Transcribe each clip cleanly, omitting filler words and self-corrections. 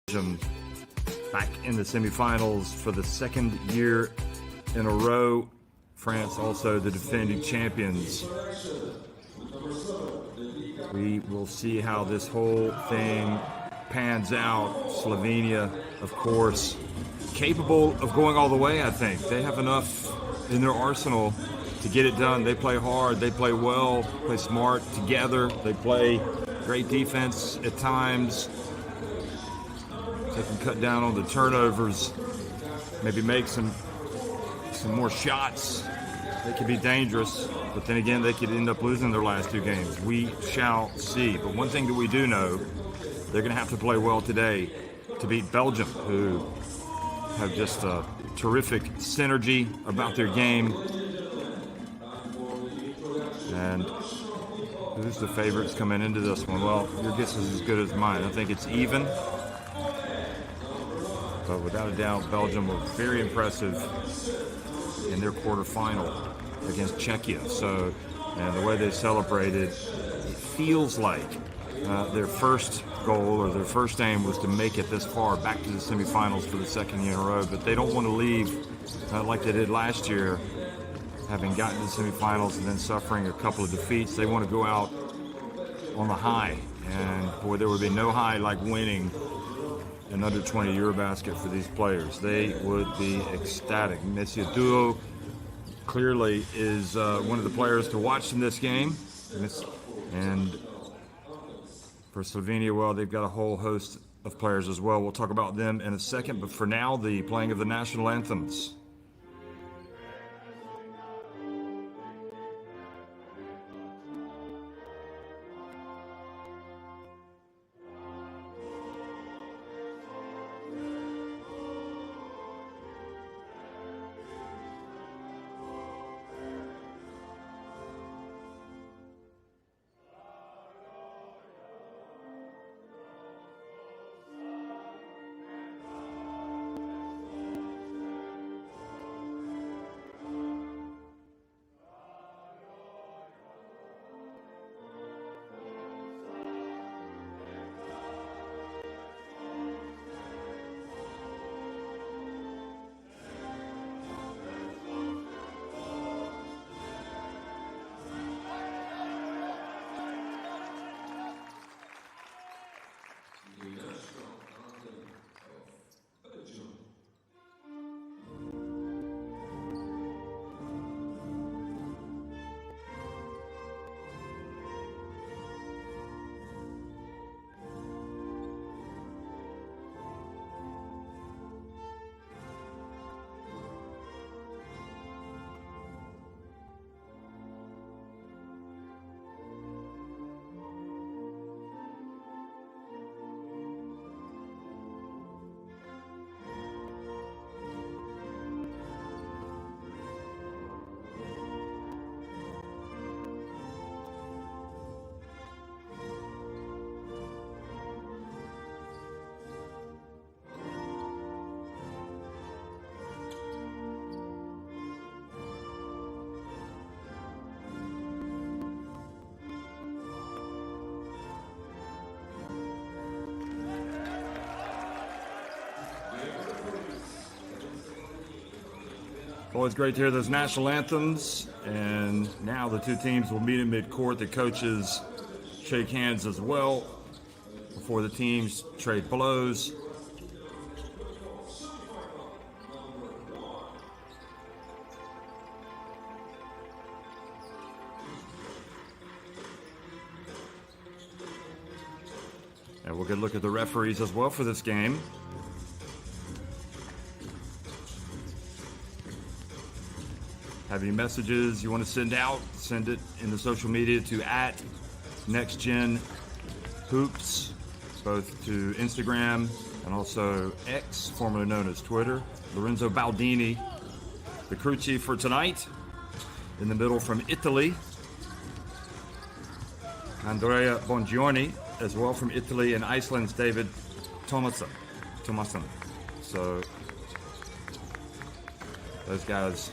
Belgium back in the semifinals for the second year in a row. France also the defending champions. We will see how this whole thing pans out. Slovenia, of course, capable of going all the way, I think. They have enough in their arsenal to get it done. They play hard, they play well, play smart together. They play great defense at times. They can cut down on the turnovers, maybe make some more shots. They could be dangerous, but then again, they could end up losing their last two games. We shall see. But one thing that we do know, they're going to have to play well today to beat Belgium, who have just a terrific synergy about their game. And who's the favorites coming into this one? Well, your guess is as good as mine. I think it's even. But without a doubt, Belgium were very impressive in their quarterfinal against Czechia. So, and the way they celebrated, it feels like their first goal or their first aim was to make it this far, back to the semifinals for the second year in a row. But they don't want to leave like they did last year, having gotten to the semifinals and then suffering a couple of defeats. They want to go out on the high. And boy, there would be no high like winning an under 20 EuroBasket for these players. They would be ecstatic. Monsieur Duo clearly is one of the players to watch in this game. And for Slovenia, well, they've got a whole host of players as well. We'll talk about them in a second, but for now, the playing of the national anthems. Always great to hear those national anthems. And now the two teams will meet in mid-court. The coaches shake hands as well before the teams trade blows. And we'll get a look at the referees as well for this game. Have any messages you want to send out, send it in the social media to @NextGenHoops, both to Instagram and also X, formerly known as Twitter. Lorenzo Baldini, the crew chief for tonight. In the middle from Italy, Andrea Bongiorni, as well from Italy, and Iceland's David Thomason. So those guys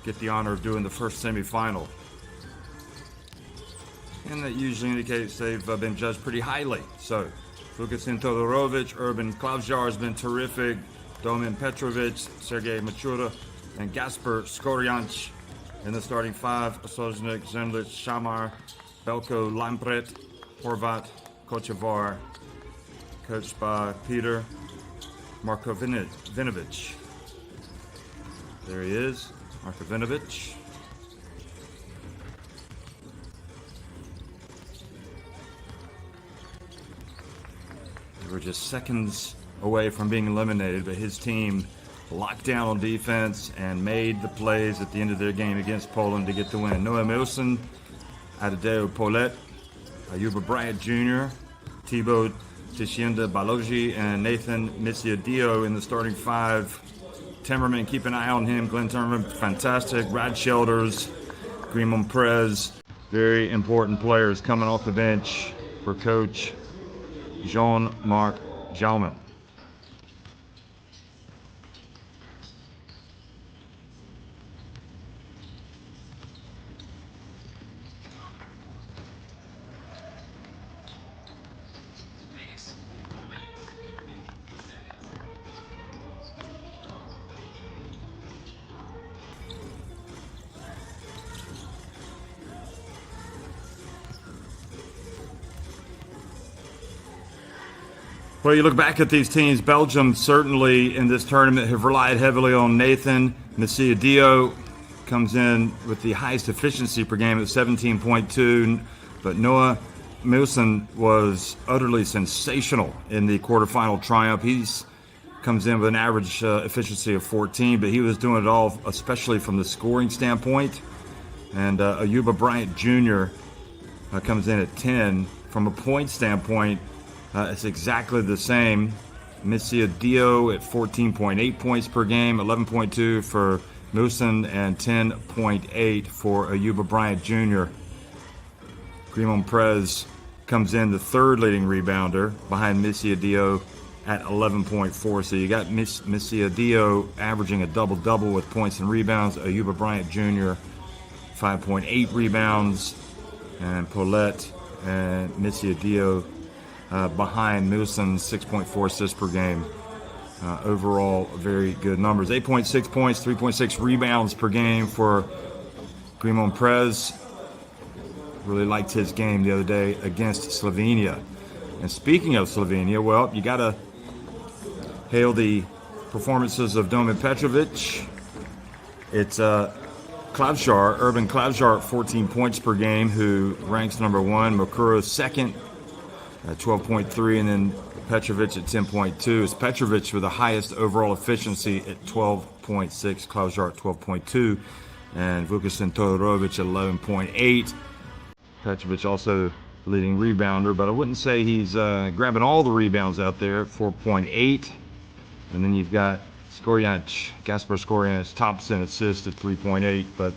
get the honor of doing the first semifinal. And that usually indicates they've been judged pretty highly. So Vukasin Todorovic, Urban Klavjar has been terrific. Domin Petrovic, Sergei Machura, and Gasper Skorianch in the starting five. Soznik, Zemlic, Shamar, Belko, Lampret, Horvat, Kochevar, coached by Peter Markovinovic. There he is, Markovinovic. We're just seconds away from being eliminated, but his team locked down on defense and made the plays at the end of their game against Poland to get the win. Noah Milson, Adedeo Paulette, Ayuba Bryant Jr., Thibaut Tishienda Balogi, and Nathan Misiadio in the starting five. Timmerman, keep an eye on him. Glenn Timmerman, fantastic. Brad Shelders, Grimon Prez, very important players coming off the bench for Coach Jean-Marc Jalman. Well, you look back at these teams, Belgium certainly in this tournament have relied heavily on Nathan Misiadio. Comes in with the highest efficiency per game at 17.2, but Noah Milson was utterly sensational in the quarterfinal triumph. He's comes in with an average efficiency of 14, but he was doing it all, especially from the scoring standpoint. And Ayuba Bryant Jr. Comes in at 10. From a point standpoint, it's exactly the same. Misiadio at 14.8 points per game, 11.2 for Milson, and 10.8 for Ayuba Bryant Jr. Grimon Prez comes in the third leading rebounder behind Misiadio at 11.4. So you got Misiadio averaging a double-double with points and rebounds. Ayuba Bryant Jr. 5.8 rebounds. And Paulette and Misiadio behind Milson, 6.4 assists per game. Overall, very good numbers. 8.6 points, 3.6 rebounds per game for Grimon Prez. Really liked his game the other day against Slovenia. And speaking of Slovenia, well, you got to hail the performances of Domin Petrovic. It's Klavjar, Urban Klavjar at 14 points per game, who ranks number one. Mokuro second at 12.3, and then Petrovic at 10.2. It's Petrovic with the highest overall efficiency at 12.6, Klavjar at 12.2, and Vukasin Todorovic at 11.8. Petrovic also leading rebounder, but I wouldn't say he's grabbing all the rebounds out there at 4.8. And then you've got Skorianch, Gasper Skorianch, Thompson assists at 3.8, but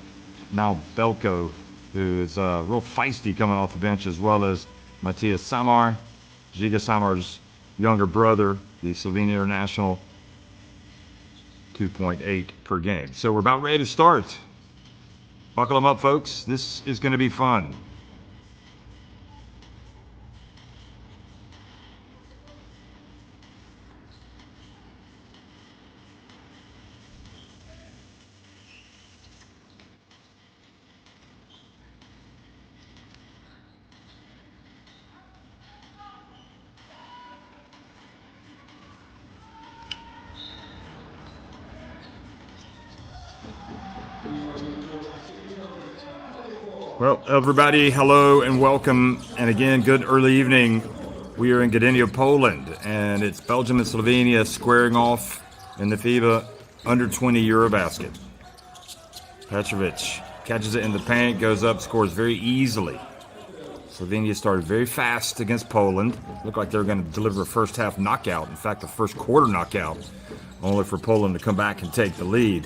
now Belko, who is real feisty coming off the bench, as well as Matthias Samar, Žiga Samar's younger brother, the Slovenia international, 2.8 per game. So we're about ready to start. Buckle them up, folks. This is going to be fun. Well, everybody, hello and welcome. And again, good early evening. We are in Gdynia, Poland, and it's Belgium and Slovenia squaring off in the FIBA U20 EuroBasket. Petrovic catches it in the paint, goes up, scores very easily. Slovenia started very fast against Poland. Looked like they were going to deliver a first half knockout. In fact, a first quarter knockout, only for Poland to come back and take the lead.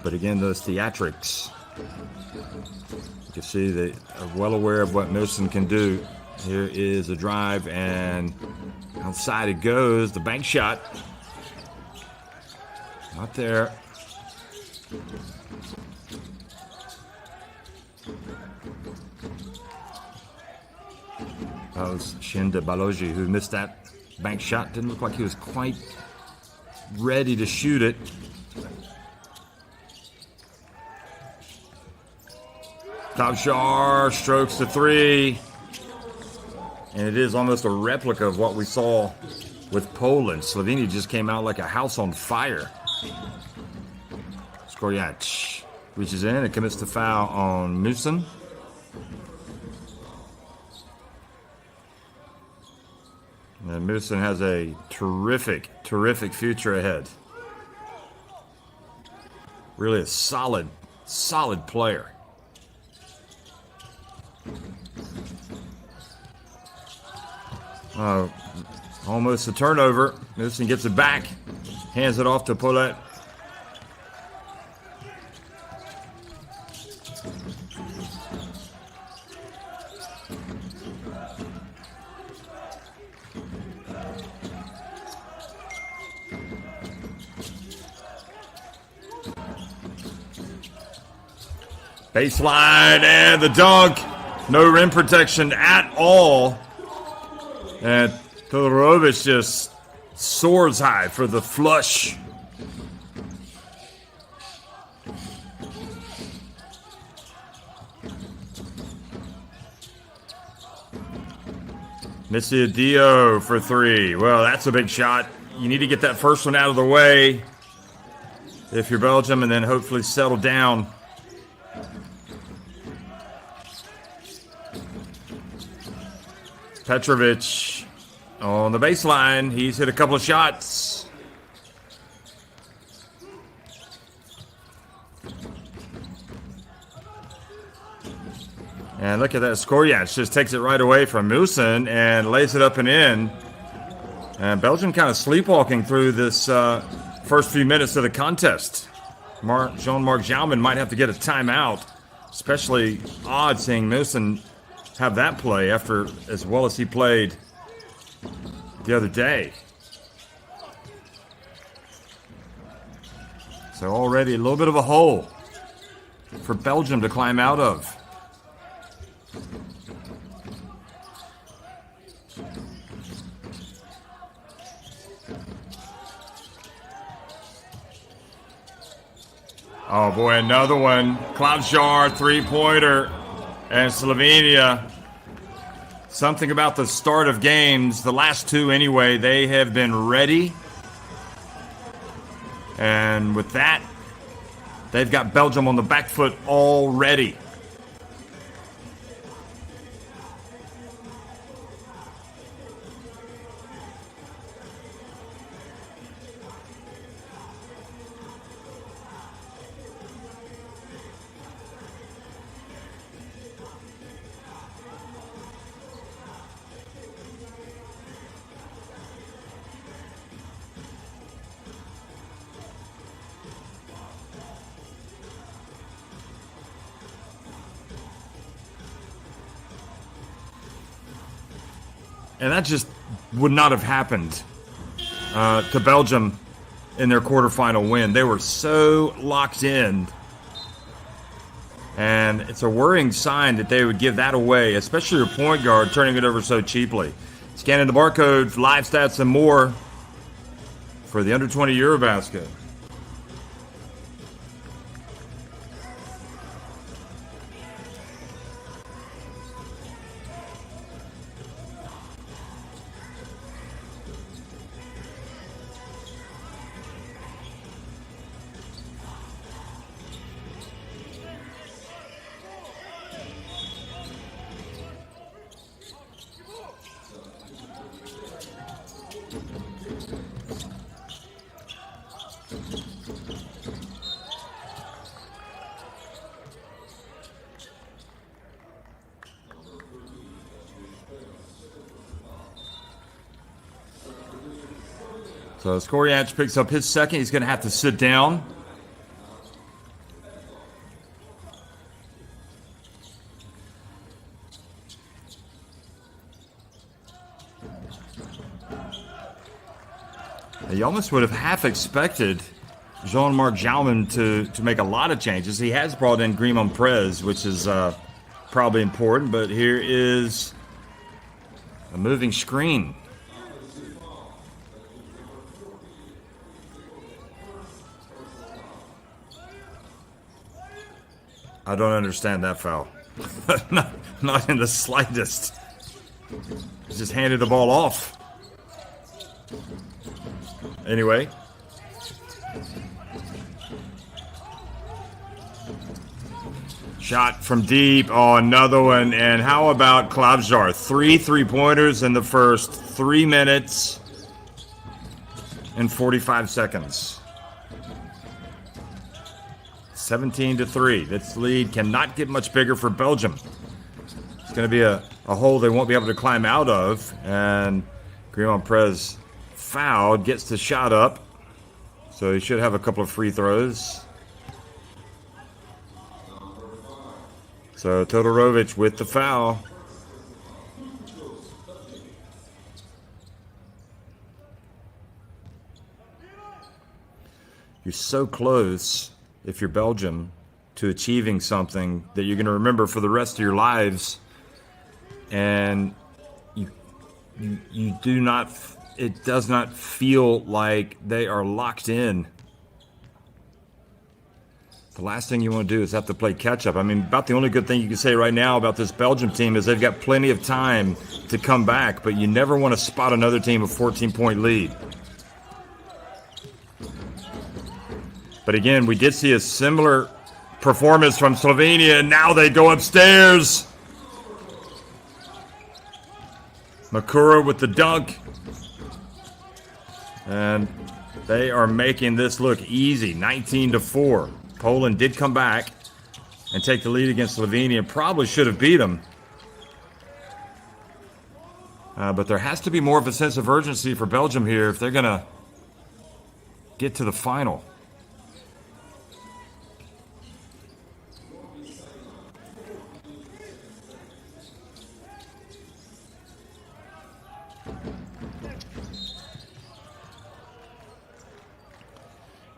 But again, those theatrics, you can see they are well aware of what Milson can do. Here is a drive, and outside it goes. The bank shot. Not there. That was Shinda Balogi who missed that bank shot. Didn't look like he was quite ready to shoot it. Tabshar strokes the three. And it is almost a replica of what we saw with Poland. Slovenia just came out like a house on fire. Skorjac reaches in and commits the foul on Musin. And Musin has a terrific future ahead. Really a solid player. Almost a turnover. Musin gets it back. Hands it off to Paulette. Baseline and the dunk. No rim protection at all. And Todorovic just soars high for the flush. Misiadio for three. Well, that's a big shot. You need to get that first one out of the way if you're Belgium, and then hopefully settle down. Petrovic on the baseline. He's hit a couple of shots. And look at that. Skorjac just takes it right away from Musin and lays it up and in. And Belgium kind of sleepwalking through this first few minutes of the contest. Jean-Marc Jouman might have to get a timeout. Especially odd seeing Musin have that play after as well as he played the other day. So already a little bit of a hole for Belgium to climb out of. Oh boy, another one. Klavjar, three-pointer. And Slovenia, something about the start of games, the last two anyway, they have been ready. And with that, they've got Belgium on the back foot already. And that just would not have happened to Belgium in their quarterfinal win. They were so locked in. And it's a worrying sign that they would give that away, especially your point guard turning it over so cheaply. Scanning the barcode, live stats and more for the under-20 EuroBasket. So Skorjac picks up his second. He's going to have to sit down. You almost would have half expected Jean-Marc Jouman to make a lot of changes. He has brought in Grimon Prez, which is probably important, but here is A moving screen. I don't understand that foul. not in the slightest. He just handed the ball off. Anyway. Shot from deep. Oh, another one. And how about Klabjar? 3 3-pointers in the first 3 minutes and 45 seconds. 17-3. This lead cannot get much bigger for Belgium. It's going to be a hole they won't be able to climb out of. And Guillaume Prez fouled, gets the shot up. So he should have a couple of free throws. So Todorovic with the foul. You're so close, if you're Belgium, to achieving something that you're going to remember for the rest of your lives. And you do not, it does not feel like they are locked in. The last thing you want to do is have to play catch-up. I mean, about the only good thing you can say right now about this Belgium team is they've got plenty of time to come back, but you never want to spot another team a 14-point lead. But again, we did see a similar performance from Slovenia, and now they go upstairs. Makura with the dunk. And they are making this look easy, 19-4. Poland did come back and take the lead against Slovenia. Probably should have beat them. But there has to be more of a sense of urgency for Belgium here if they're going to get to the final.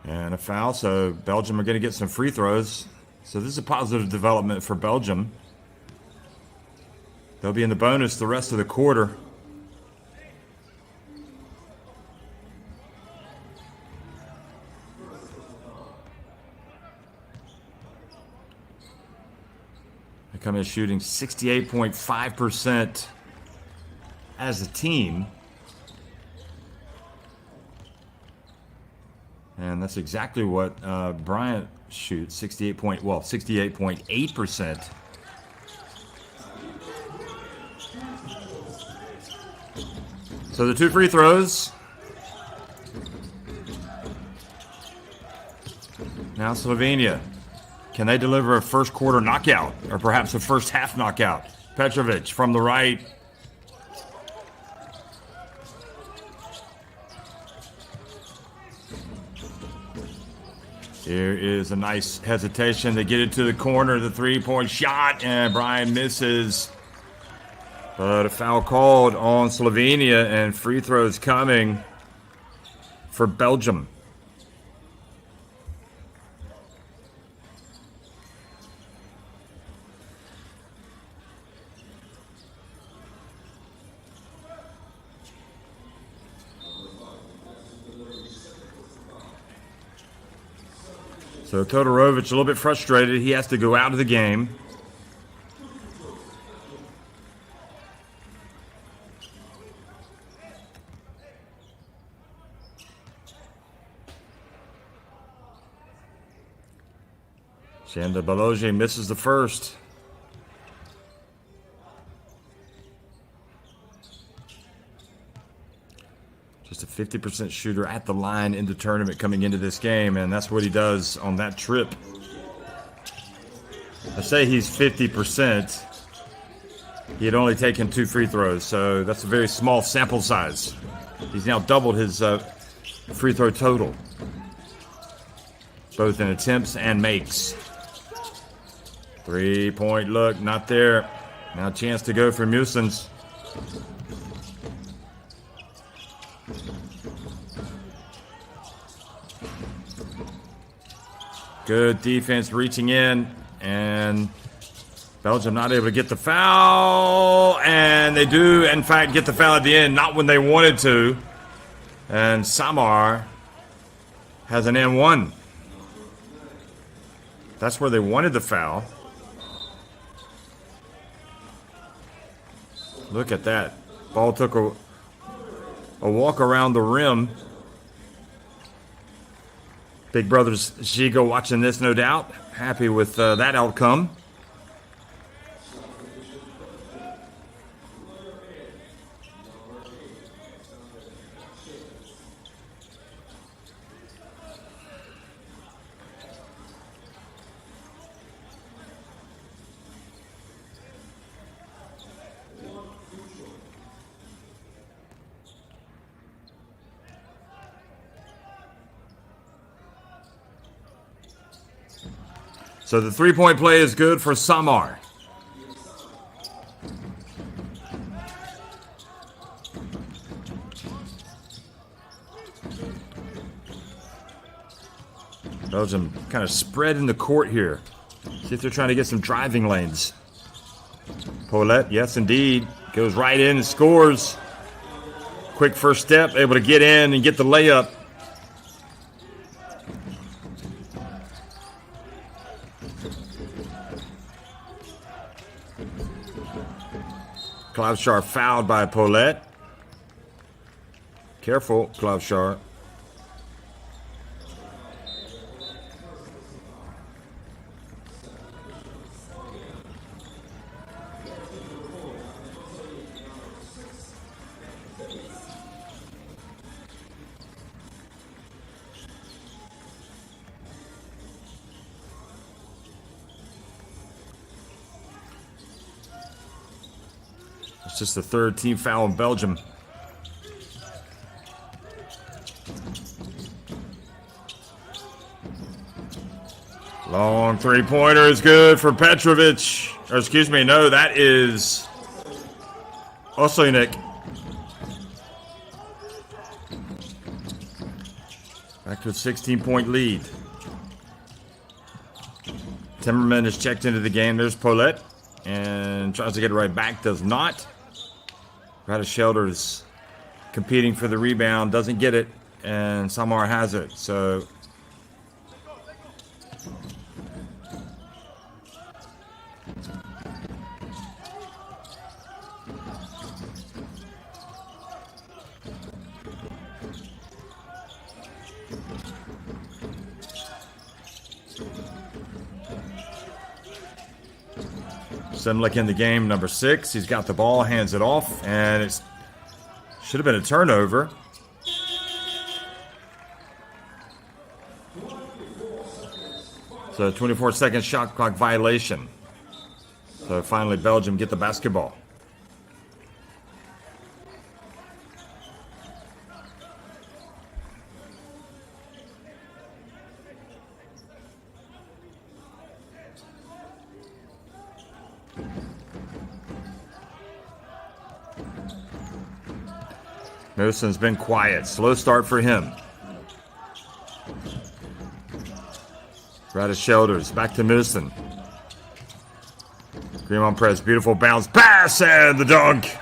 And a foul, so Belgium are going to get some free throws. So this is a positive development for Belgium. They'll be in the bonus the rest of the quarter. They come in shooting 68.5% as a team. And that's exactly what Bryant shoots, 68.8%. So the 2 free throws. Now Slovenia. Can they deliver a first quarter knockout or perhaps a first half knockout? Petrovic from the right. Here is a nice hesitation. They get it to the corner, the 3-point shot, and Brian misses. But a foul called on Slovenia, and free throws coming for Belgium. So Todorovic a little bit frustrated. He has to go out of the game. Shanda Baloge misses the first. Just a 50% shooter at the line in the tournament coming into this game, and that's what he does on that trip. I say he's 50%. He had only taken 2 free throws, so that's a very small sample size. He's now doubled his free throw total, both in attempts and makes. 3-point look, not there. Now a chance to go for Mussens. Good defense reaching in, and Belgium not able to get the foul, and they do, in fact, get the foul at the end, not when they wanted to. And Samar has an N1. That's where they wanted the foul. Look at that. Ball took a walk around the rim. Big brothers Gigo watching this, no doubt. Happy with that outcome. So the three-point play is good for Samar. Belgium kind of spread in the court here. See if they're trying to get some driving lanes. Paulette, yes indeed, goes right in and scores. Quick first step, able to get in and get the layup. Klavshar fouled by Paulette. Careful, Klavshar. It's just the third team foul in Belgium. Long three-pointer is good for Petrovic. Or excuse me, no, that is Osojnik. Back to a 16-point lead. Timmerman is checked into the game. There's Paulette. And tries to get it right back. Does not. Radishelder's competing for the rebound. Doesn't get it. And Samar has it. So Semlik in the game, number 6. He's got the ball, hands it off, and it should have been a turnover. So 24-second shot clock violation. So finally Belgium get the basketball. Moosen's been quiet. Slow start for him. Radishelders back to Moosen. Greenmont press. Beautiful bounce pass and the dunk.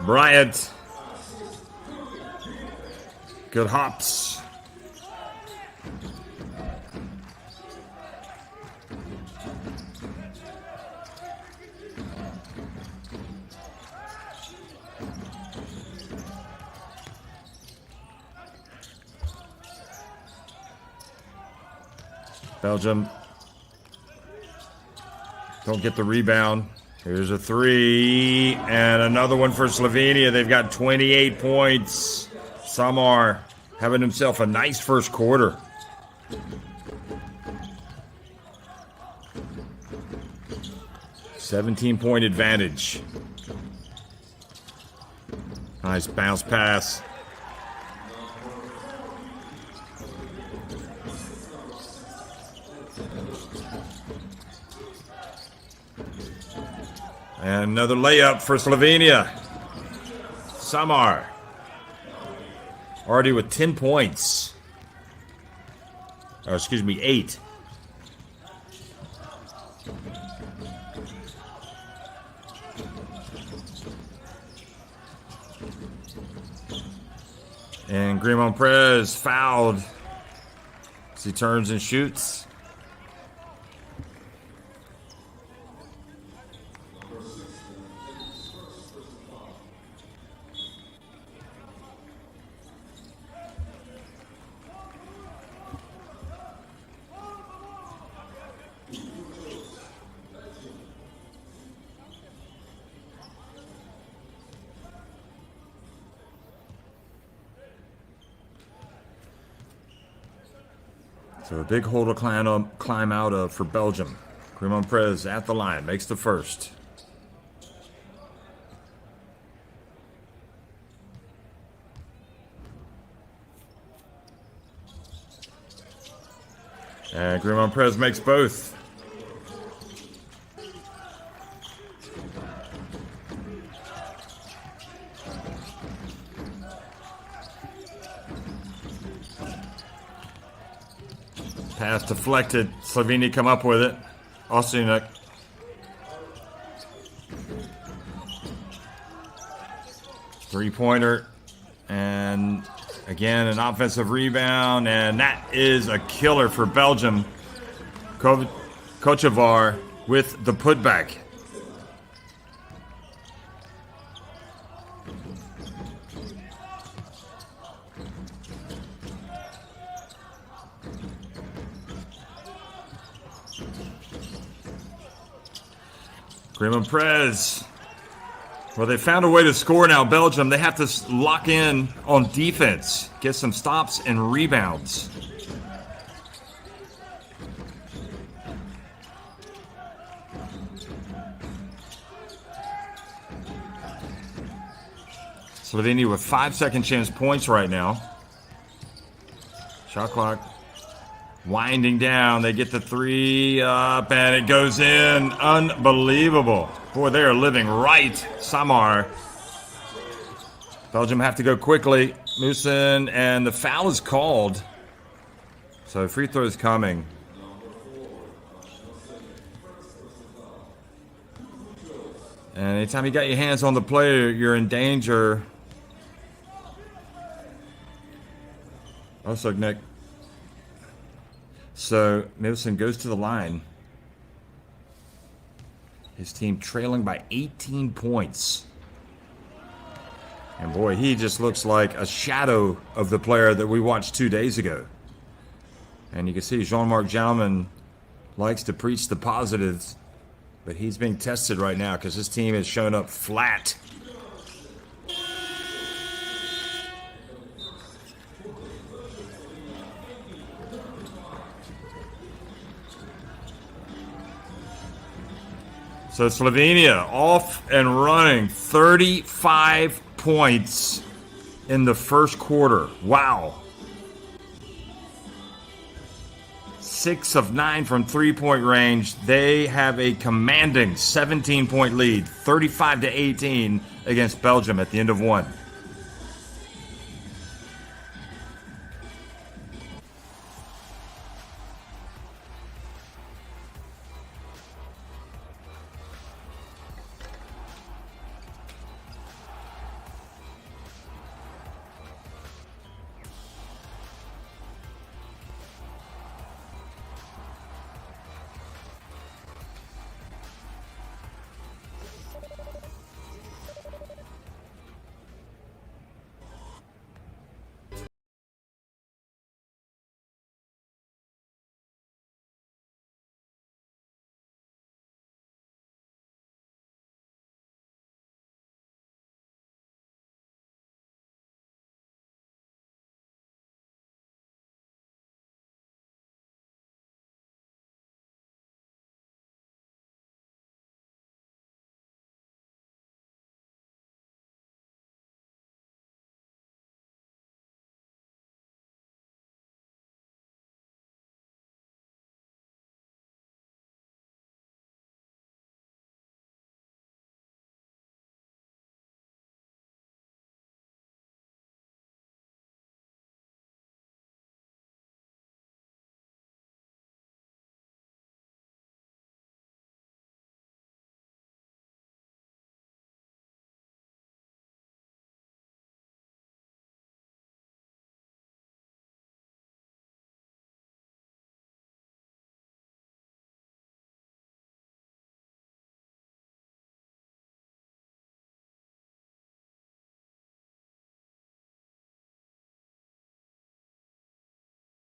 Bryant. Good hops. Belgium don't get the rebound. Here's a 3 and another one for Slovenia. They've got 28 points. Samar having himself a nice first quarter. $17-point advantage. Nice bounce pass. And another layup for Slovenia. Samar. Already with 10 points. Or excuse me, 8. And Grimon Perez fouled as he turns and shoots. So a big hole to climb out of for Belgium. Grimon Perez at the line, makes the first. And Grimon Perez makes both. Pass deflected. Slovenia come up with it. Osinek. Three-pointer. And again, an offensive rebound. And that is a killer for Belgium. Kochevar with the putback. Grimon Perez. Well, they found a way to score now, Belgium. They have to lock in on defense, get some stops and rebounds. Slovenia with 5 second chance points right now. Shot clock winding down. They get the three up and it goes in. Unbelievable. Boy, they are living right. Samar. Belgium have to go quickly. Musin, and the foul is called. So free throw is coming. And anytime you got your hands on the player, you're in danger. Also, Nick. So Musin goes to the line. His team trailing by 18 points. And boy, he just looks like a shadow of the player that we watched 2 days ago. And you can see Jean-Marc Jalman likes to preach the positives, but he's being tested right now because his team has shown up flat. So Slovenia off and running, 35 points in the first quarter. Wow. 6 of 9 from three-point range. They have a commanding 17-point lead, 35-18 against Belgium at the end of one.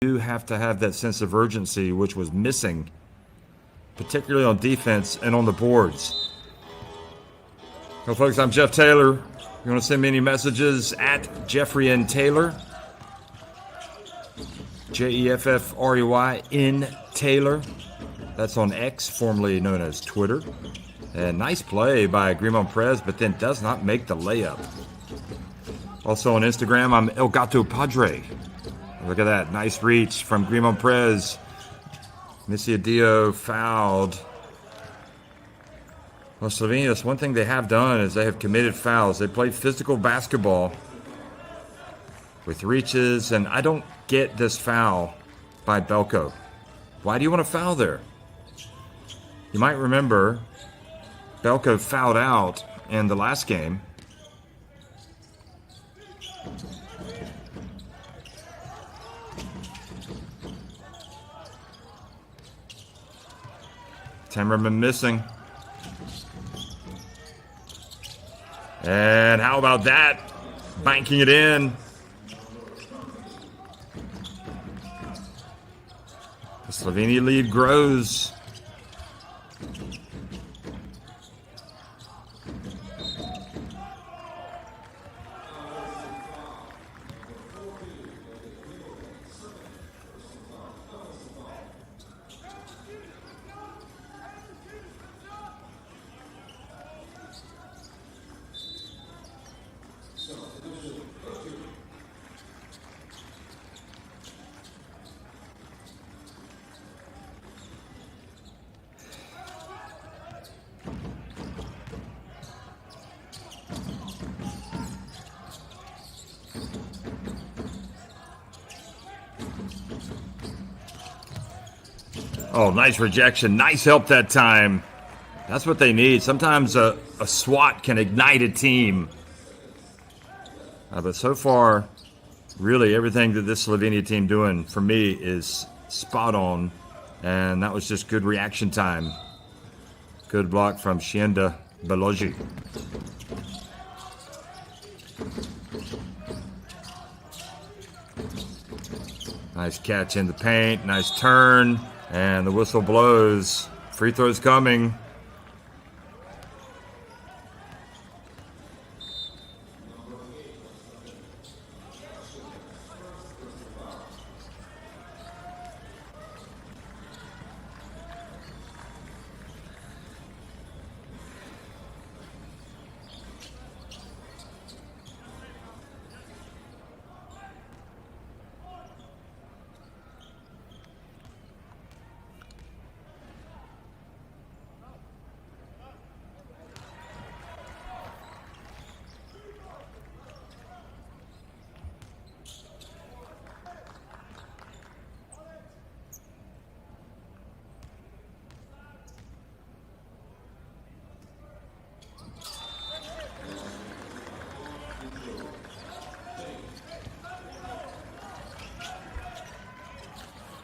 do have to have that sense of urgency, which was missing, particularly on defense and on the boards. Well, folks, I'm Jeff Taylor. You want to send me any messages at Jeffrey N. Taylor, Jeffrey N. Taylor. That's on X, formerly known as Twitter. And nice play by Grimon Perez, but then does not make the layup. Also on Instagram, I'm El Gato Padre. Look at that. Nice reach from Grimon Perez. Missy Adio fouled. Well, Slovenia, that's one thing they have done is they have committed fouls. They played physical basketball with reaches, and I don't get this foul by Belko. Why do you want to foul there? You might remember Belko fouled out in the last game. Timmerman missing. And how about that? Banking it in. The Slovenia lead grows. Oh, nice rejection. Nice help that time. That's what they need. Sometimes a swat can ignite a team. But so far, really everything that this Slovenia team doing for me is spot on. And that was just good reaction time. Good block from Shienda Belogi. Nice catch in the paint. Nice turn. And the whistle blows. Free throw's coming.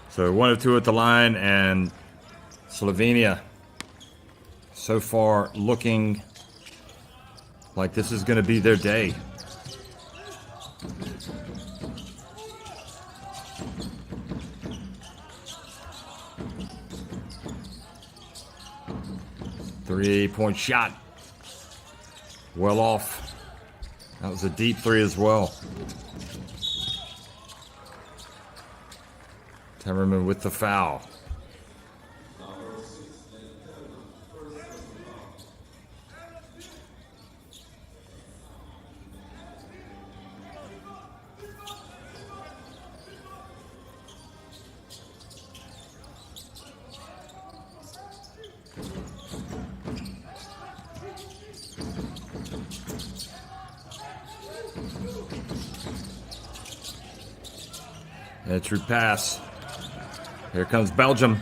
So 1 of 2 at the line, and Slovenia so far looking like this is going to be their day. Three-point shot. Well off. That was a deep three as well. Timmerman with the foul. And a true pass. Here comes Belgium.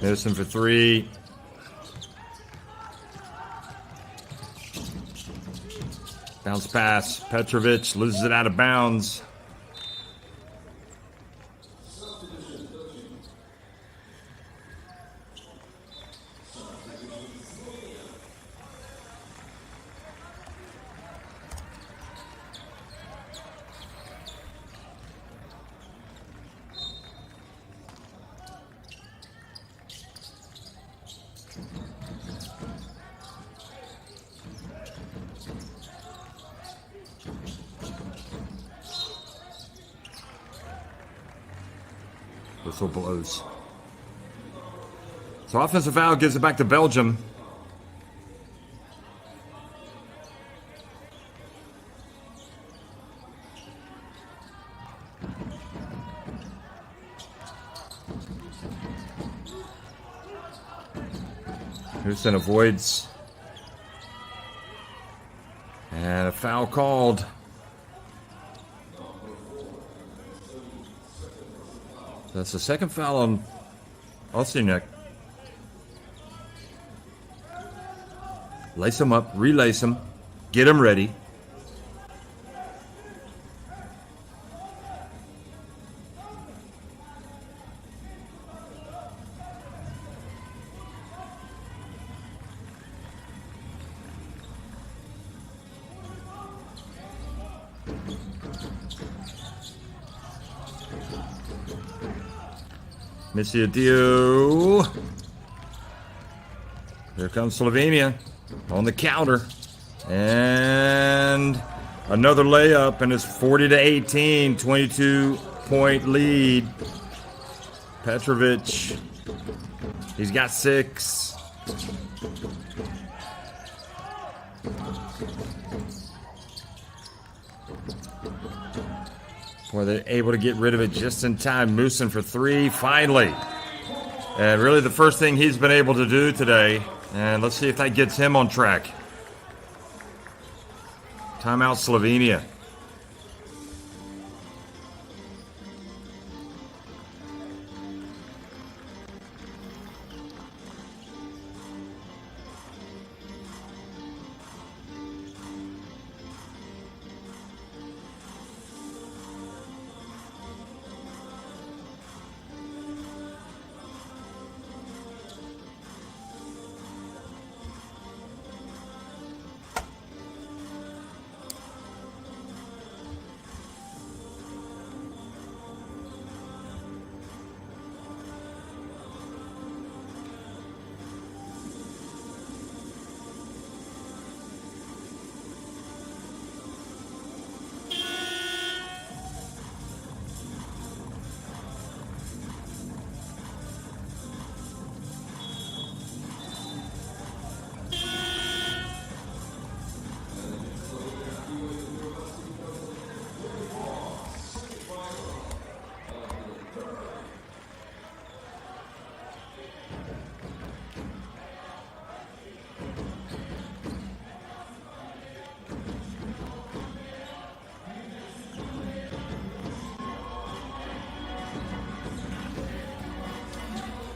Missing for 3. Bounce pass. Petrovic loses it out of bounds. Whistle blows. So offensive foul gives it back to Belgium. Houston avoids. And a foul called. That's the second foul on Olseniak. Lace him up, relace him, get him ready. Missy Adio. Here comes Slovenia on the counter. And another layup, and it's 40-18, 22-point lead. Petrovic, he's got 6. Boy, they're able to get rid of it just in time. Moosen for 3, finally. And really the first thing he's been able to do today. And let's see if that gets him on track. Timeout Slovenia.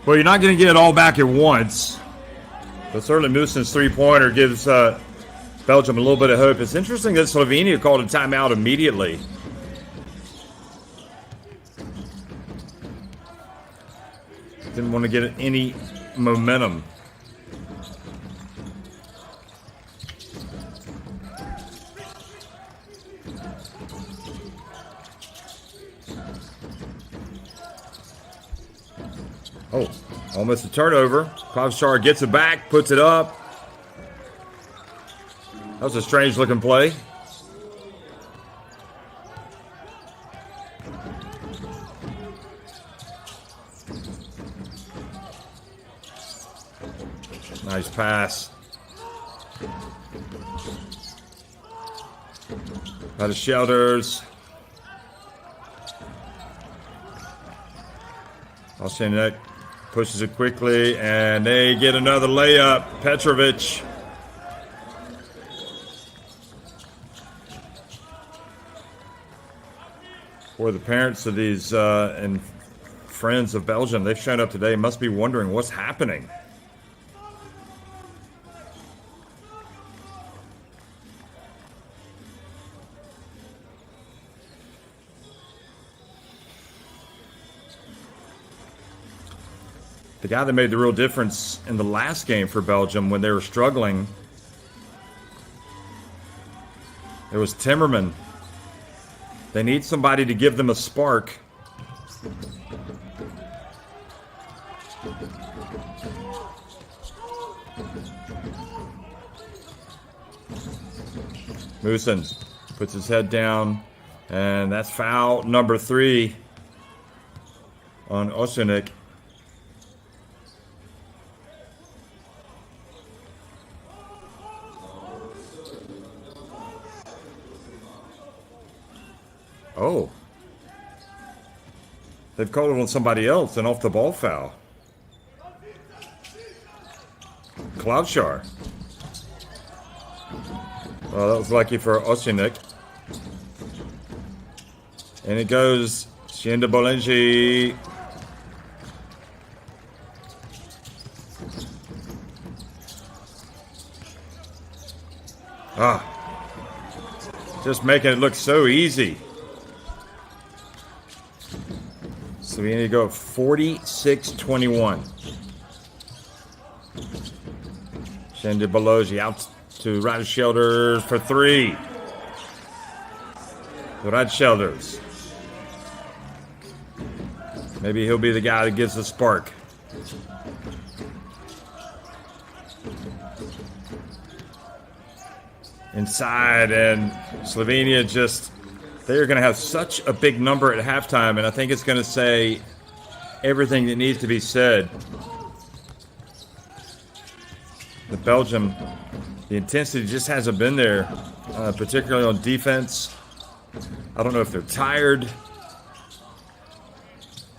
Well, you're not going to get it all back at once. But certainly Moosen's three-pointer gives Belgium a little bit of hope. It's interesting that Slovenia called a timeout immediately. Didn't want to get any momentum. Oh, almost a turnover. Pavchar gets it back, puts it up. That was a strange looking play. Nice pass. Out of shelters. Olseniak pushes it quickly, and they get another layup. Petrovic. For the parents of these and friends of Belgium, they've shown up today, must be wondering what's happening. The guy that made the real difference in the last game for Belgium when they were struggling, it was Timmerman. They need somebody to give them a spark. Moosen puts his head down, and that's foul number 3. on Oceanic. Oh. They've called it on somebody else, an off-the-ball foul. Cloudshar. Well, that was lucky for Oceanic. And it goes Shinda Bolenji. Just making it look so easy. So we need to go 46-21. Shinda Bolenji out to Rod Shelders for three. Rod Shelders. Maybe he'll be the guy that gives the spark. Inside, and Slovenia just, they're going to have such a big number at halftime, and I think it's going to say everything that needs to be said. The Belgium, the intensity just hasn't been there, particularly on defense. I don't know if they're tired.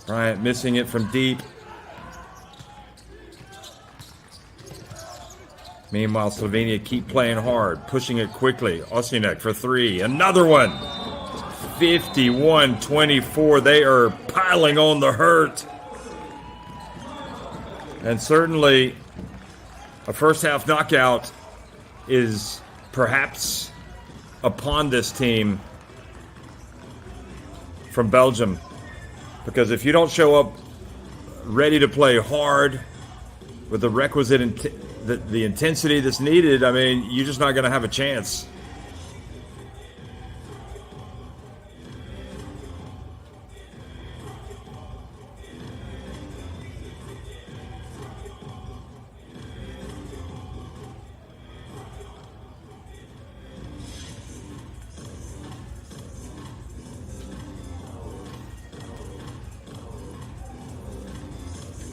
Bryant missing it from deep. Meanwhile, Slovenia keep playing hard, pushing it quickly. Osinek for three. Another one. 51-24. They are piling on the hurt. And certainly, a first-half knockout is perhaps upon this team from Belgium. Because if you don't show up ready to play hard with the requisite the intensity that's needed, I mean, you're just not going to have a chance.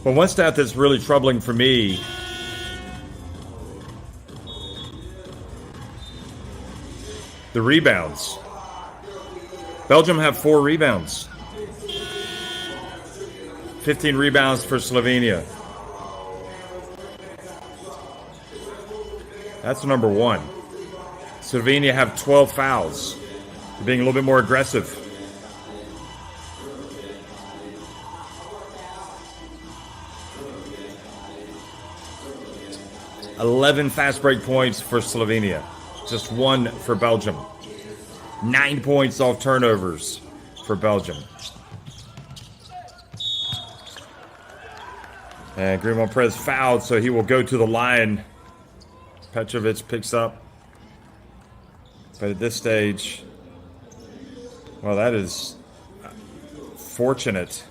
Well, one stat that's really troubling for me the rebounds. Belgium have 4 rebounds. 15 rebounds for Slovenia. That's number one. Slovenia have 12 fouls. They're being a little bit more aggressive. $11 fast break points for Slovenia. Just 1 for Belgium. 9 points off turnovers for Belgium. And Grimo Perez fouled, so he will go to the line. Petrovic picks up. But at this stage, well, that is fortunate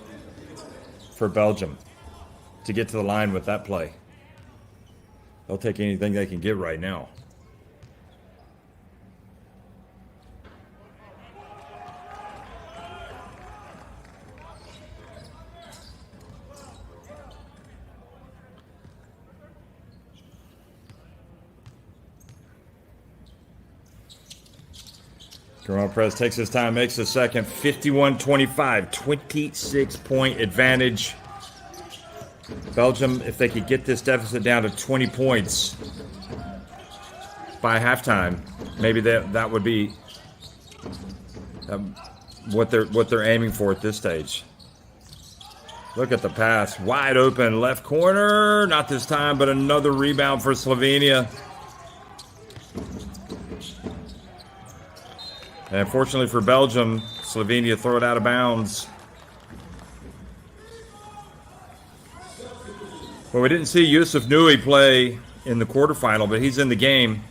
for Belgium to get to the line with that play. They'll take anything they can get right now. Grimo Perez takes his time, makes the second. 51-25, 26-point advantage. Belgium, if they could get this deficit down to 20 points by halftime, maybe that would be what they're aiming for at this stage. Look at the pass, wide open left corner. Not this time, but another rebound for Slovenia. And fortunately for Belgium, Slovenia throw it out of bounds. Well, we didn't see Yusuf Nui play in the quarterfinal, but he's in the game.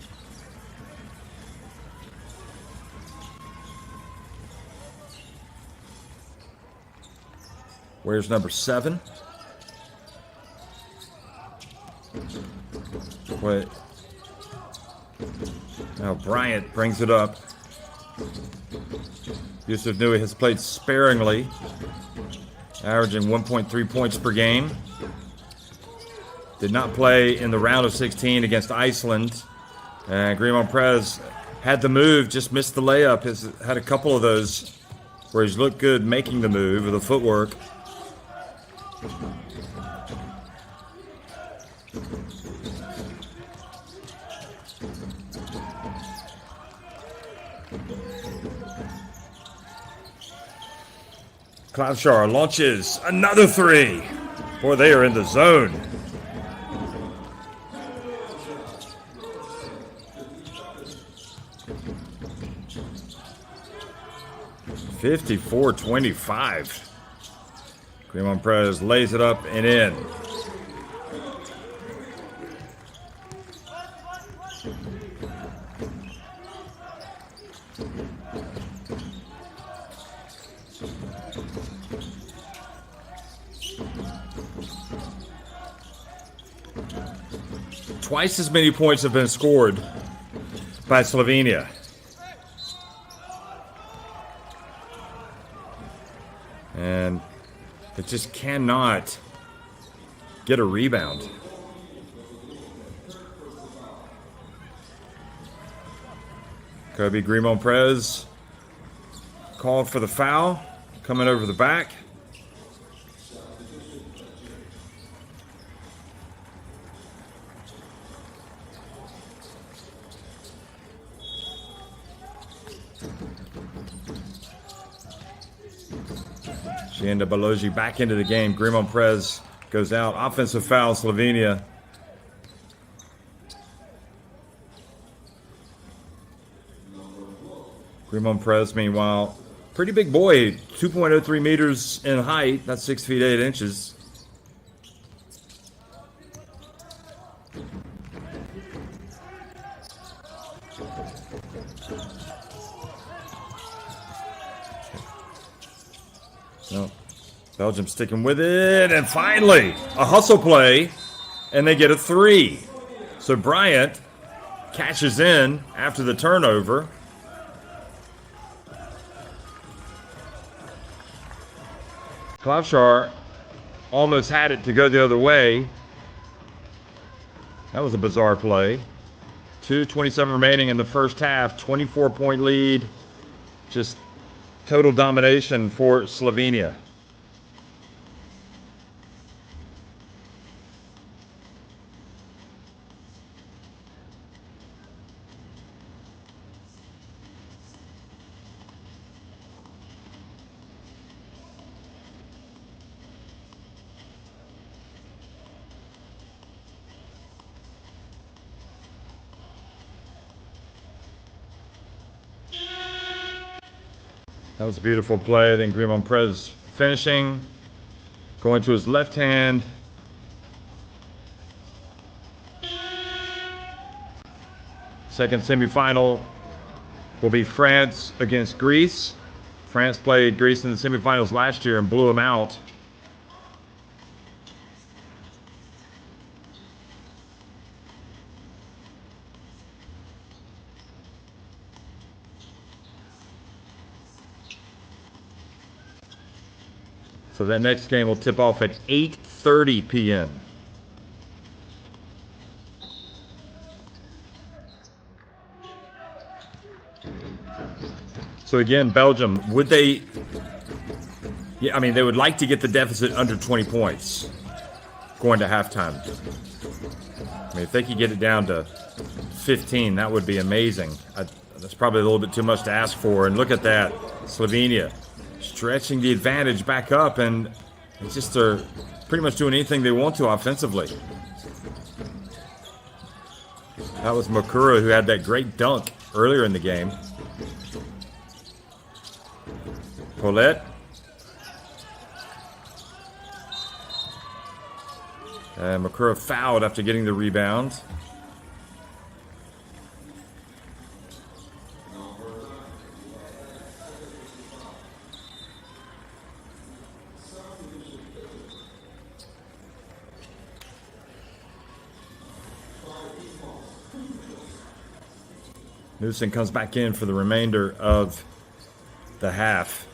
Where's number 7? Wait. Now Bryant brings it up. Yusuf Nui has played sparingly. averaging 1.3 points per game. Did not play in the round of 16 against Iceland. And Grimon Prez had the move, just missed the layup. Has had a couple of those where he's looked good making the move with the footwork. Cloudshar launches another three. Boy, they are in the zone. (54-25). Grimon Prez lays it up and in. Twice as many points have been scored by Slovenia. And it just cannot get a rebound. Kobe Grimon Prez called for the foul, coming over the back. Shanda Balogi back into the game. Grimon Prez goes out. Offensive foul, Slovenia. Grimon Prez, meanwhile, pretty big boy, 2.03 meters in height. That's 6 feet 8 inches. No. Belgium sticking with it, and finally a hustle play, and they get a three. So Bryant catches in after the turnover. Klavshar almost had it to go the other way. That was a bizarre play. 2:27 remaining in the first half, 24-point lead. Just total domination for Slovenia. That was a beautiful play. Then Grimon Prez finishing, going to his left hand. Second semifinal will be France against Greece. France played Greece in the semifinals last year and blew them out. So that next game will tip off at 8:30 p.m. So again, Belgium, would they? Yeah, I mean, they would like to get the deficit under 20 points going to halftime. I mean, if they could get it down to 15, that would be amazing. That's probably a little bit too much to ask for. And look at that, Slovenia stretching the advantage back up, and it's just they're pretty much doing anything they want to offensively. That was Makura who had that great dunk earlier in the game. Paulette. And Makura fouled after getting the rebound. Newsom comes back in for the remainder of the half.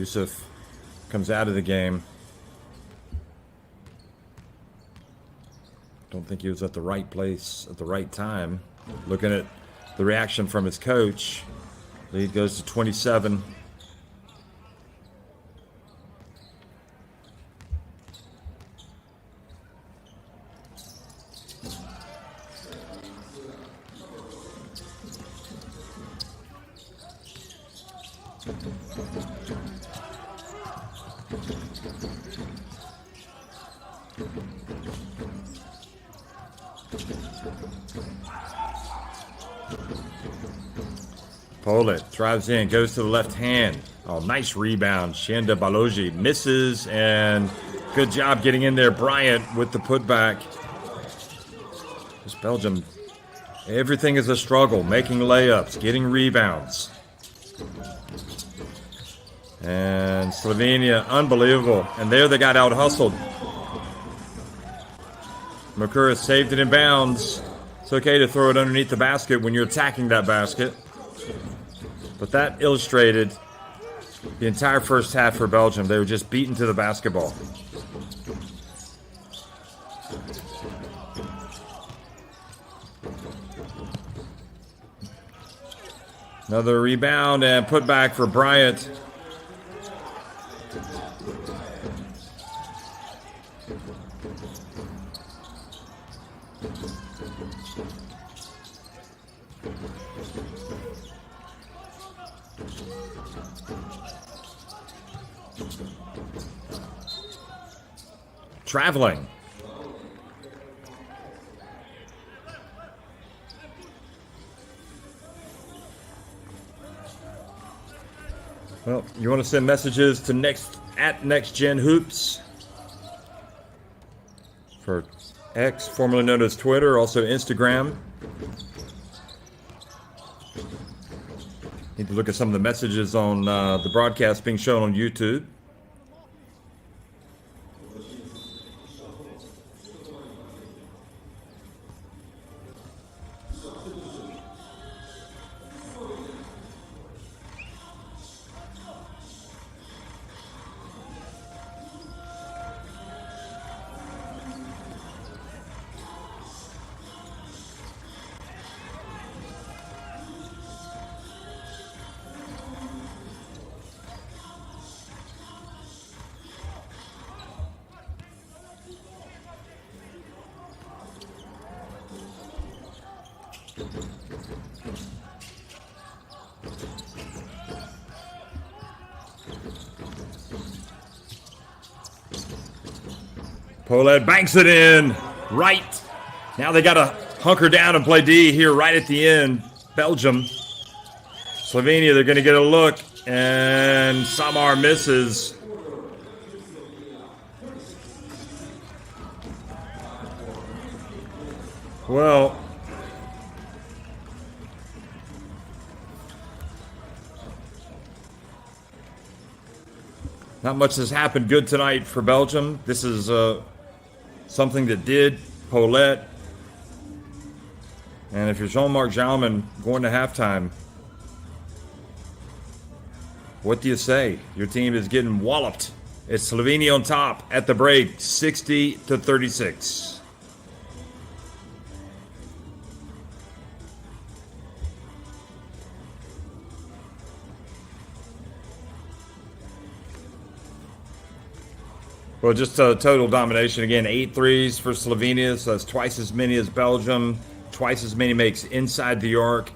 Yusuf comes out of the game. Don't think he was at the right place at the right time. Looking at the reaction from his coach, lead goes to 27. Polet drives in, goes to the left hand. Oh, nice rebound. Shanda Balogi misses, and good job getting in there. Bryant with the putback. This Belgium, everything is a struggle. Making layups, getting rebounds. And Slovenia, unbelievable. And there they got out-hustled. Makura saved it in bounds. It's okay to throw it underneath the basket when you're attacking that basket. But that illustrated the entire first half for Belgium. They were just beaten to the basketball. Another rebound and put back for Bryant. Traveling. Well, you want to send messages to @NextGenHoops for X, formerly known as Twitter, also Instagram. Need to look at some of the messages on the broadcast being shown on YouTube. Polet banks it in. Right. Now they got to hunker down and play D here right at the end. Belgium. Slovenia, they're going to get a look. And Samar misses. Well, not much has happened good tonight for Belgium. This is something that did Polet. And if you're Jean-Marc Jalman going to halftime, what do you say? Your team is getting walloped. It's Slovenia on top at the break, 60-36. Well, just total domination. Again, 8 threes for Slovenia, so that's twice as many as Belgium. Twice as many makes inside the arc.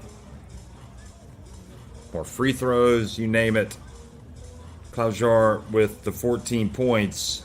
More free throws, you name it. Klaujar with the 14 points.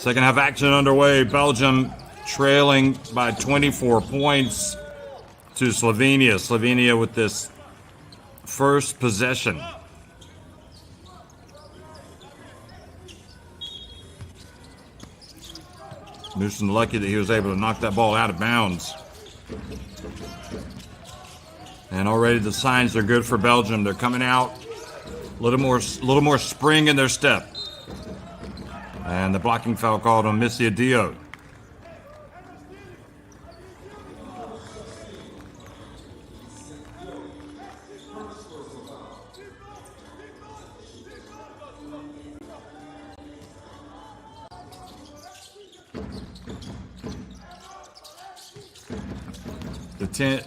Second half action underway. Belgium trailing by 24 points to Slovenia. Slovenia with this first possession. Newsom lucky that he was able to knock that ball out of bounds. And already the signs are good for Belgium. They're coming out a little more spring in their step. And the blocking foul called on Missy Adio.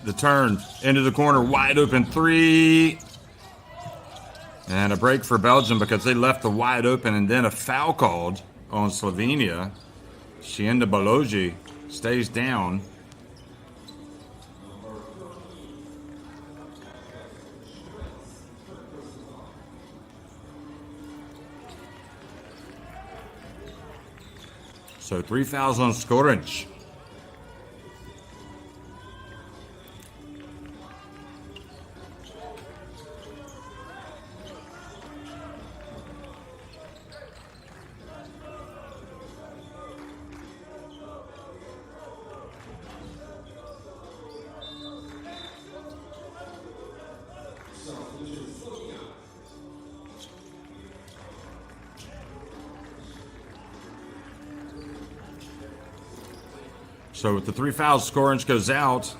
The turn into the corner, wide open three. And a break for Belgium because they left the wide open, and then a foul called on Slovenia. Shienda Balogi stays down. So 3 fouls on Skoric. So with the 3 fouls, Skoric goes out.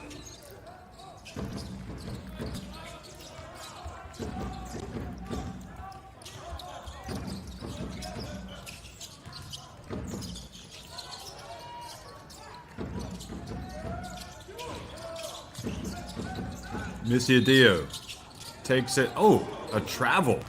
Missy Adio takes it. Oh, a travel.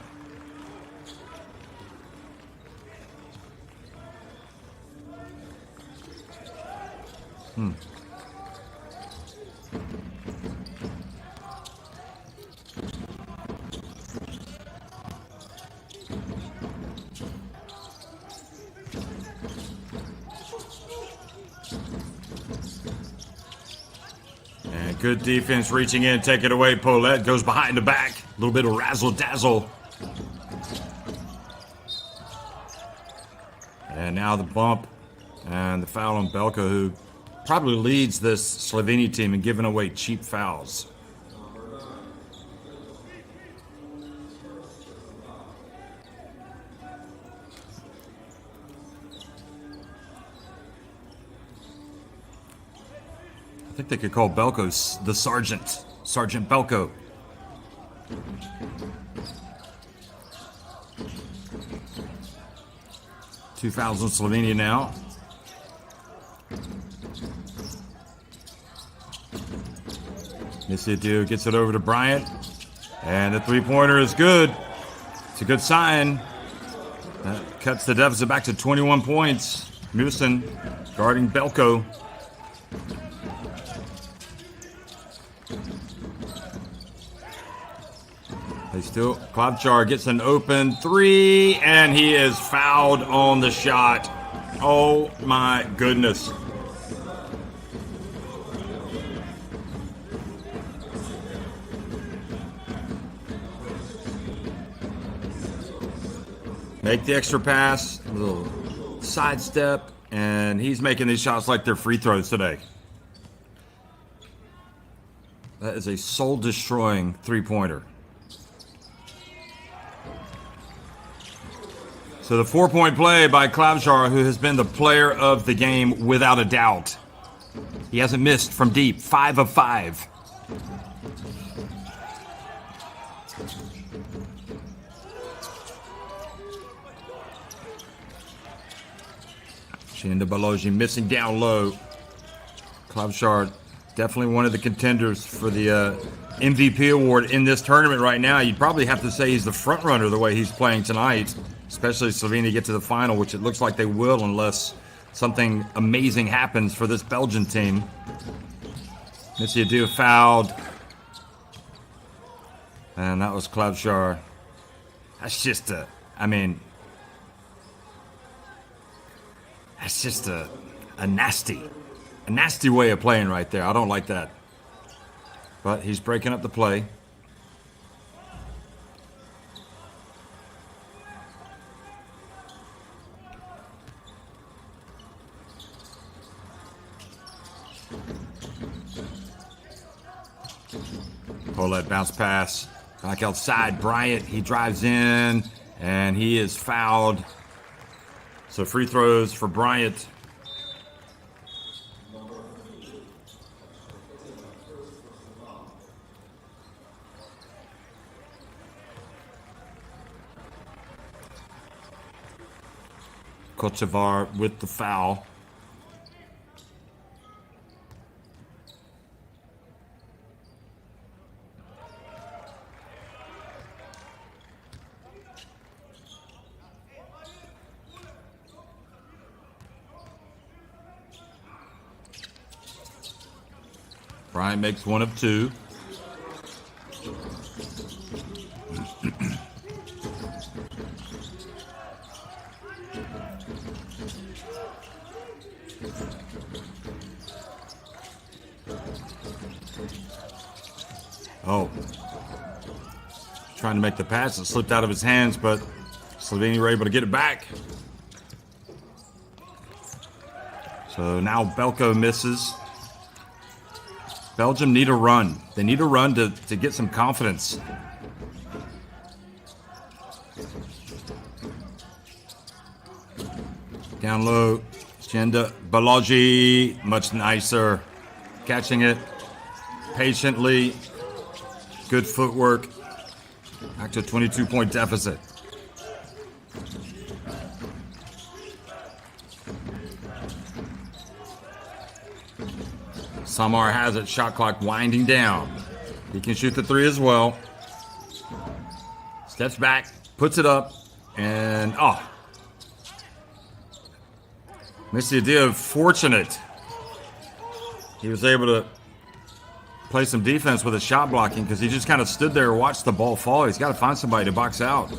And good defense reaching in, take it away. Paulette goes behind the back. A little bit of razzle-dazzle. And now the bump and the foul on Belka, who probably leads this Slovenia team in giving away cheap fouls. I think they could call Belko the Sergeant. Sergeant Belko. Two fouls on Slovenia now. Missy Adio gets it over to Bryant. And the three-pointer is good. It's a good sign. That cuts the deficit back to 21 points. Musin guarding Belko. Klopchar gets an open three, and he is fouled on the shot. Oh my goodness. Make the extra pass, a little sidestep, and he's making these shots like they're free throws today. That is a soul-destroying three-pointer. So the 4-point play by Klopchar, who has been the player of the game without a doubt. He hasn't missed from deep, 5 of 5. Shienda Balogi missing down low. Klopchar, definitely one of the contenders for the MVP award in this tournament right now. You'd probably have to say he's the front runner the way he's playing tonight. Especially if Slovenia get to the final, which it looks like they will unless something amazing happens for this Belgian team. Missy Adio fouled. And that was Klopchar. That's just That's just a nasty way of playing right there. I don't like that. But he's breaking up the play. Pull that bounce pass. Back outside. Bryant, he drives in, and he is fouled. So free throws for Bryant. Kochevar with the foul. Bryant makes one of two. Oh. Trying to make the pass. It slipped out of his hands, but Slovenia were able to get it back. So now Belko misses. Belgium need a run. They need a run to get some confidence. Down low. Jenda Balogi, much nicer. Catching it patiently. Good footwork. Back to a 22-point deficit. Samar has it. Shot clock winding down. He can shoot the three as well. Steps back, puts it up, and missed the idea of fortunate. He was able to play some defense with his shot blocking because he just kind of stood there and watched the ball fall. He's got to find somebody to box out.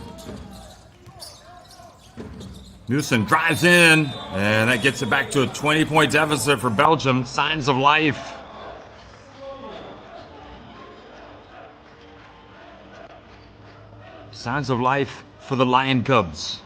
Newson drives in, and that gets it back to a 20-point deficit for Belgium. Signs of life. Signs of life for the Lion Cubs.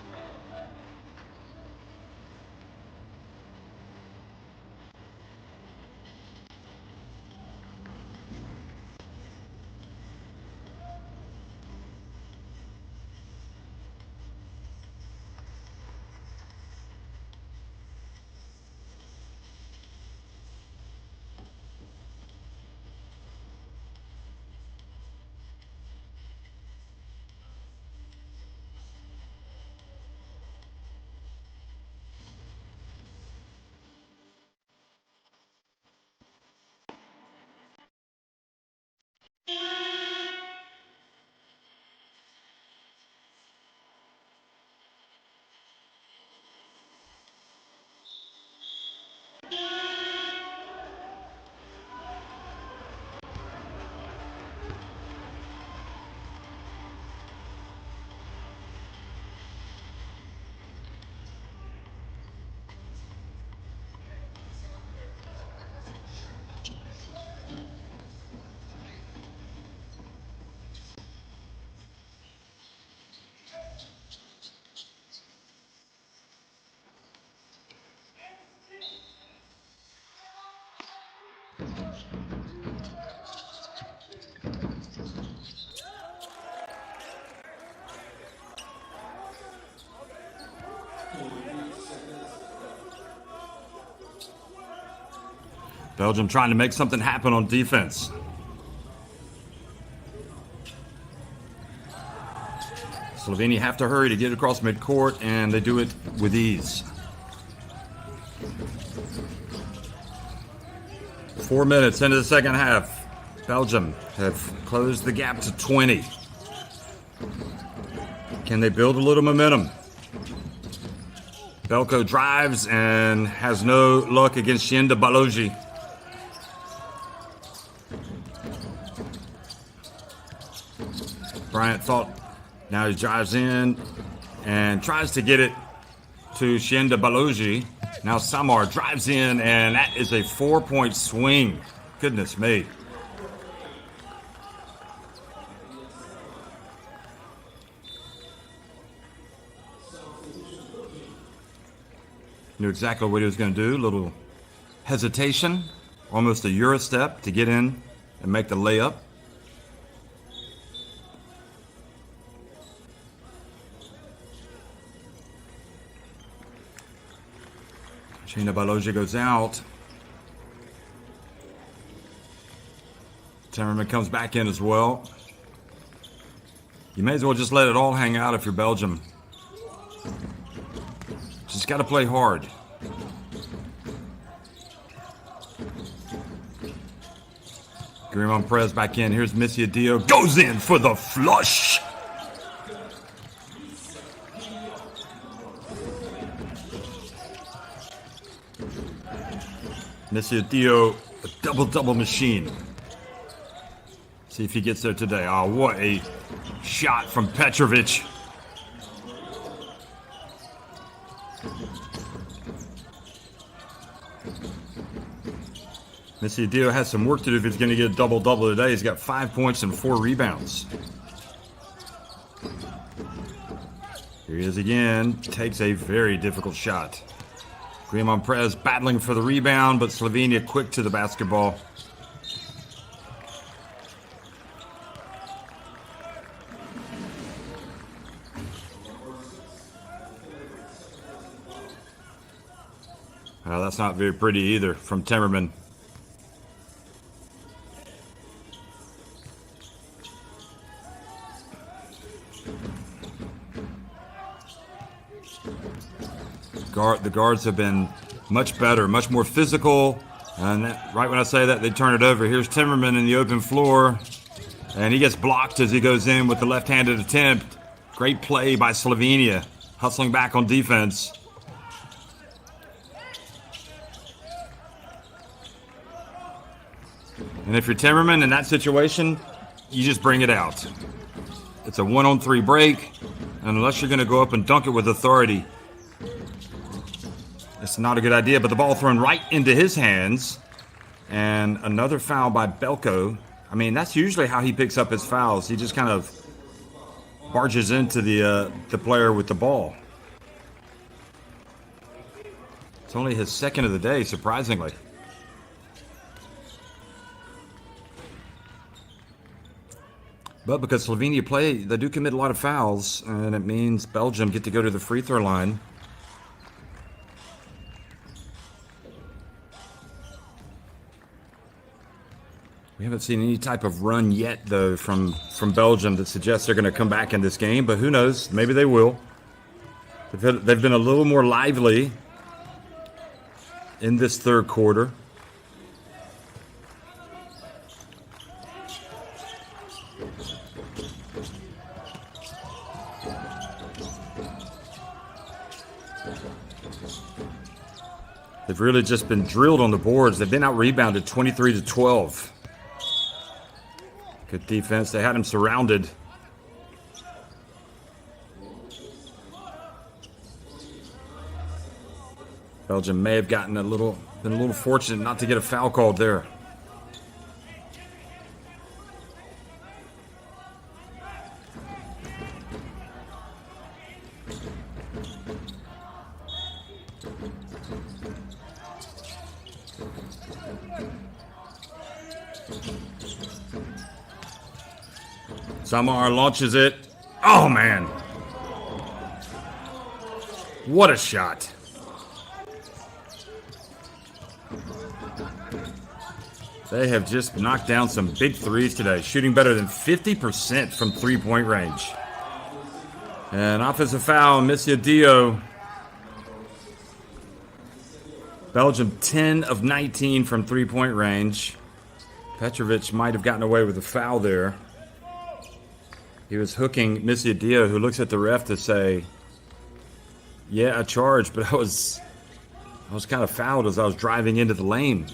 Belgium trying to make something happen on defense. Slovenia have to hurry to get across midcourt, and they do it with ease. 4 minutes into the second half. Belgium have closed the gap to 20. Can they build a little momentum? Belko drives and has no luck against Jenda Balogi. Bryant thought, now he drives in and tries to get it to Shienda Balogi. Now Samar drives in, and that is a 4-point swing. Goodness me. Knew exactly what he was going to do. Little hesitation, almost a Euro step to get in and make the layup. Shienda Balogi goes out. Timmerman comes back in as well. You may as well just let it all hang out if you're Belgium. Just got to play hard. Grimon Perez back in. Here's Missy Adio. Goes in for the flush. Missy Adio, a double-double machine. See if he gets there today. Oh, what a shot from Petrovic. Missy Adio has some work to do if he's going to get a double-double today. He's got 5 points and 4 rebounds. Here he is again. Takes a very difficult shot. Grimon Perez battling for the rebound, but Slovenia quick to the basketball. Well, that's not very pretty either from Timmerman. The guards have been much better, much more physical. And right when I say that, they turn it over. Here's Timmerman in the open floor. And he gets blocked as he goes in with the left-handed attempt. Great play by Slovenia, hustling back on defense. And if you're Timmerman in that situation, you just bring it out. It's a 1-on-3 break. And unless you're going to go up and dunk it with authority, it's not a good idea, but the ball thrown right into his hands. And another foul by Belko. I mean, that's usually how he picks up his fouls. He just kind of barges into the player with the ball. It's only his second of the day, surprisingly. But because Slovenia play, they do commit a lot of fouls, and it means Belgium get to go to the free throw line. We haven't seen any type of run yet, though, from Belgium that suggests they're going to come back in this game. But who knows? Maybe they will. They've been a little more lively in this third quarter. They've really just been drilled on the boards. They've been out-rebounded 23-12. Good defense. They had him surrounded. Belgium may have been a little fortunate not to get a foul called there. Samar launches it. Oh, man. What a shot. They have just knocked down some big threes today, shooting better than 50% from three-point range. And offensive foul, Missy Adio. Belgium 10 of 19 from three-point range. Petrovic might have gotten away with a foul there. He was hooking Missy Adio, who looks at the ref to say, yeah, I charged, but I was kind of fouled as I was driving into the lane.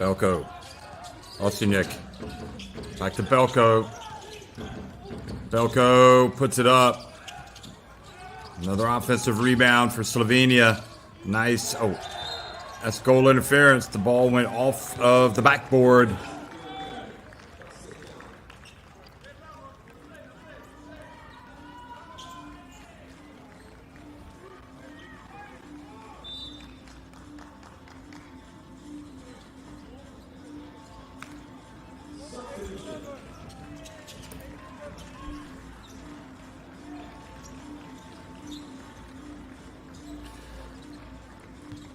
Belko. Osinek. Back to Belko. Belko puts it up. Another offensive rebound for Slovenia. Nice. Oh, that's goal interference. The ball went off of the backboard.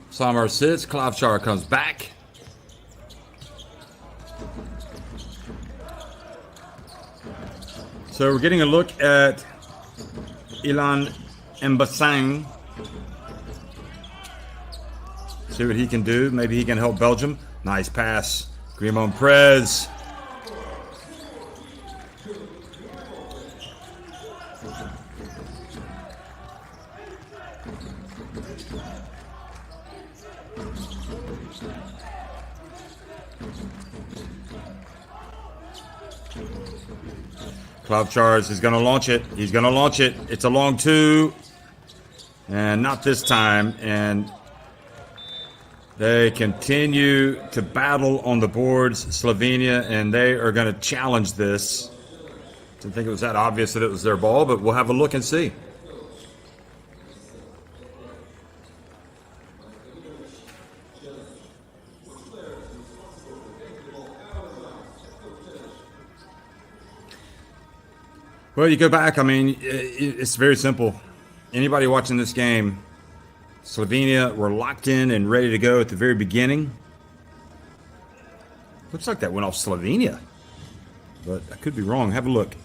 Samar sits, Klavchar comes back. So we're getting a look at Ilan Mbasang. See what he can do. Maybe he can help Belgium. Nice pass. Grimon Prez. Klavchar is going to launch it. He's going to launch it. It's a long two. And not this time. And they continue to battle on the boards, Slovenia, and they are going to challenge this. Didn't think it was that obvious that it was their ball, but we'll have a look and see. Well, you go back, I mean, it's very simple. Anybody watching this game, Slovenia were locked in and ready to go at the very beginning. Looks like that went off Slovenia, but I could be wrong. Have a look.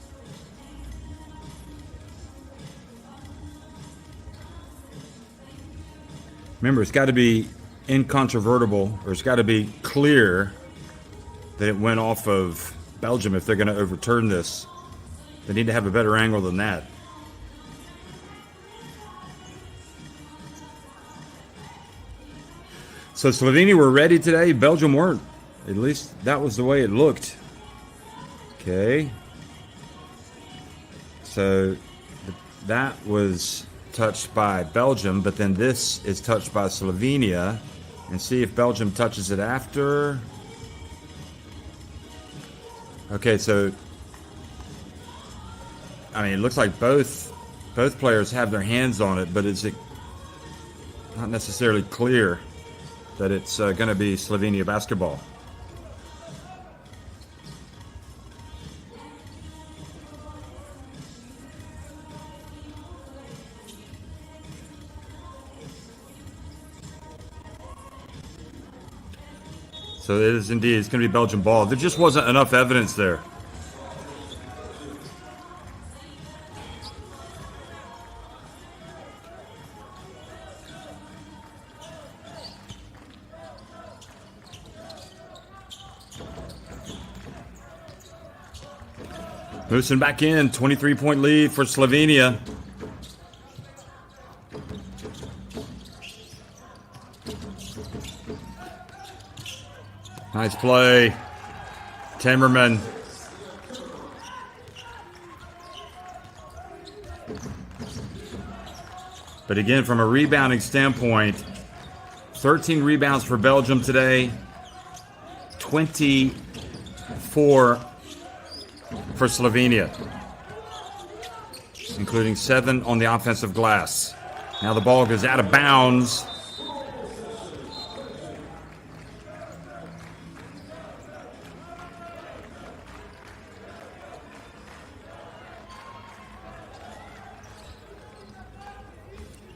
Remember, it's got to be incontrovertible, or it's got to be clear that it went off of Belgium if they're going to overturn this. They need to have a better angle than that. So Slovenia were ready today. Belgium weren't. At least that was the way it looked. Okay. So that was touched by Belgium, but then this is touched by Slovenia. And see if Belgium touches it after. Okay, so I mean, it looks like both players have their hands on it, but it's not necessarily clear that it's going to be Slovenia basketball. So it is indeed, it's going to be Belgian ball. There just wasn't enough evidence there. Moosin back in, 23-point lead for Slovenia. Nice play. Timmerman. But again, from a rebounding standpoint, 13 rebounds for Belgium today, 24 for Slovenia, including 7 on the offensive glass. Now the ball goes out of bounds.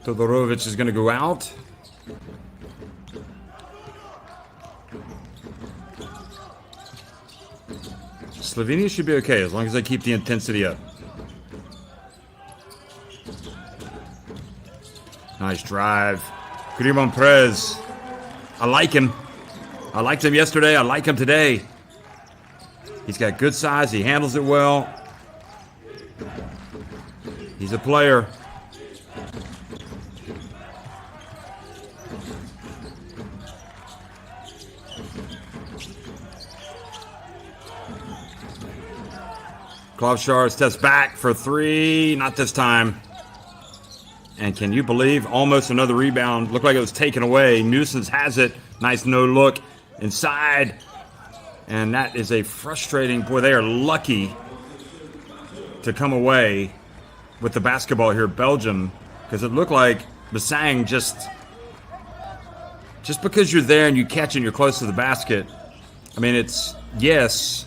Todorovic is going to go out. Slovenia should be okay as long as they keep the intensity up. Nice drive. Grimon Prez. I like him. I liked him yesterday. I like him today. He's got good size. He handles it well. He's a player. Klobuchar steps back for three. Not this time. And can you believe almost another rebound? Looked like it was taken away. Nuisance has it. Nice no look inside. And that is a frustrating, boy, they are lucky to come away with the basketball here, Belgium, because it looked like Basang just because you're there and you catch it and you're close to the basket. I mean, it's, yes,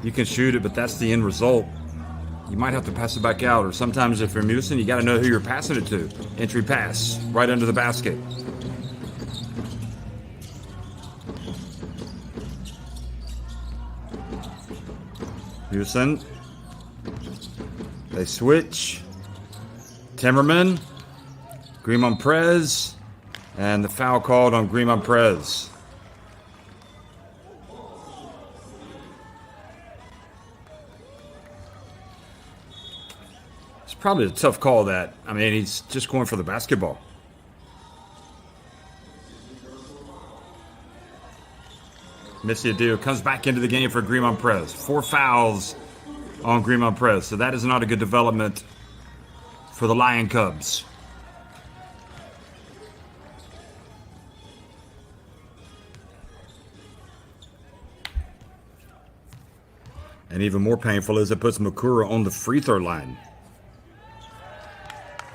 you can shoot it, but that's the end result. You might have to pass it back out, or sometimes if you're Musin, you got to know who you're passing it to. Entry pass, right under the basket. Musin. They switch. Timmerman. Griezmann Prez. And the foul called on Griezmann Prez. Probably a tough call, that. I mean, he's just going for the basketball. Missy Adu comes back into the game for Griezmann Prez. 4 fouls on Griezmann Prez. So that is not a good development for the Lion Cubs. And even more painful is it puts Makura on the free throw line.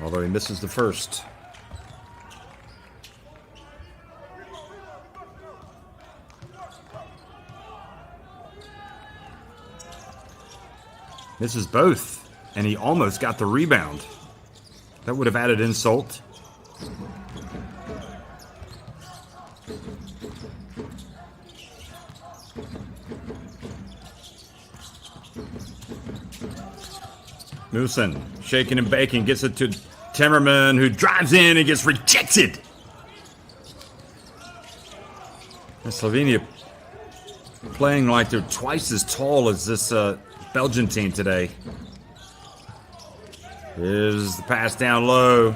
Although he misses the first. Misses both. And he almost got the rebound. That would have added insult. Musin, shaking and baking, gets it to Timmerman, who drives in and gets rejected. And Slovenia playing like they're twice as tall as this Belgian team today. Here's the pass down low.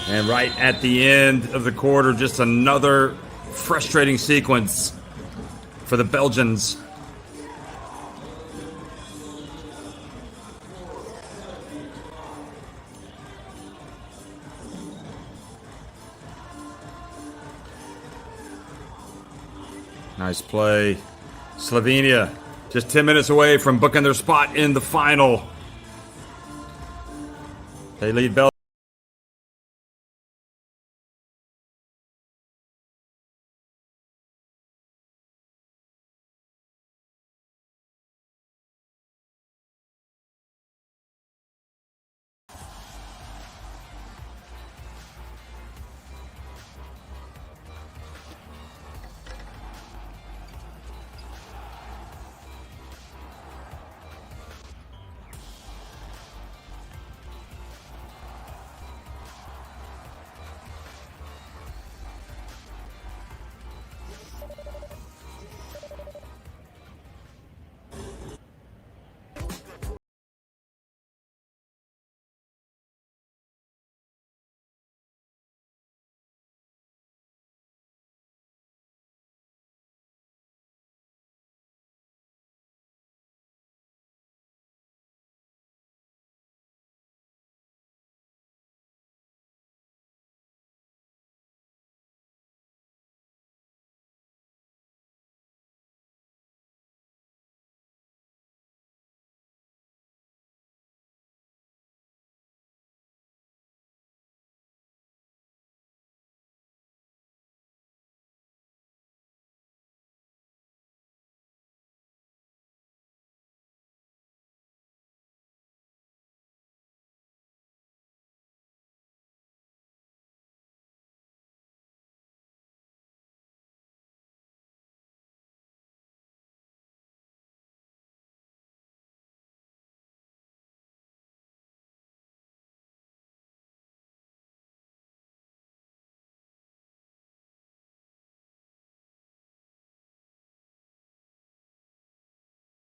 And right at the end of the quarter, just another frustrating sequence for the Belgians. Nice play. Slovenia just 10 minutes away from booking their spot in the final. They lead Belgium.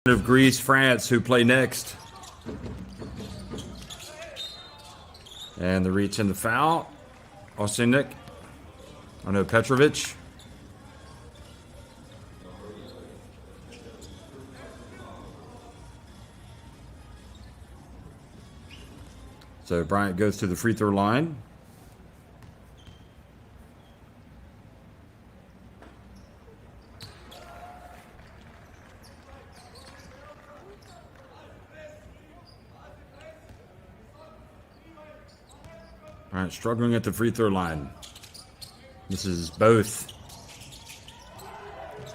Of Greece, France, who play next. And the reach and the foul. Osinik. Oh no, Petrovic. So Bryant goes to the free throw line. Bryant struggling at the free throw line. Misses both.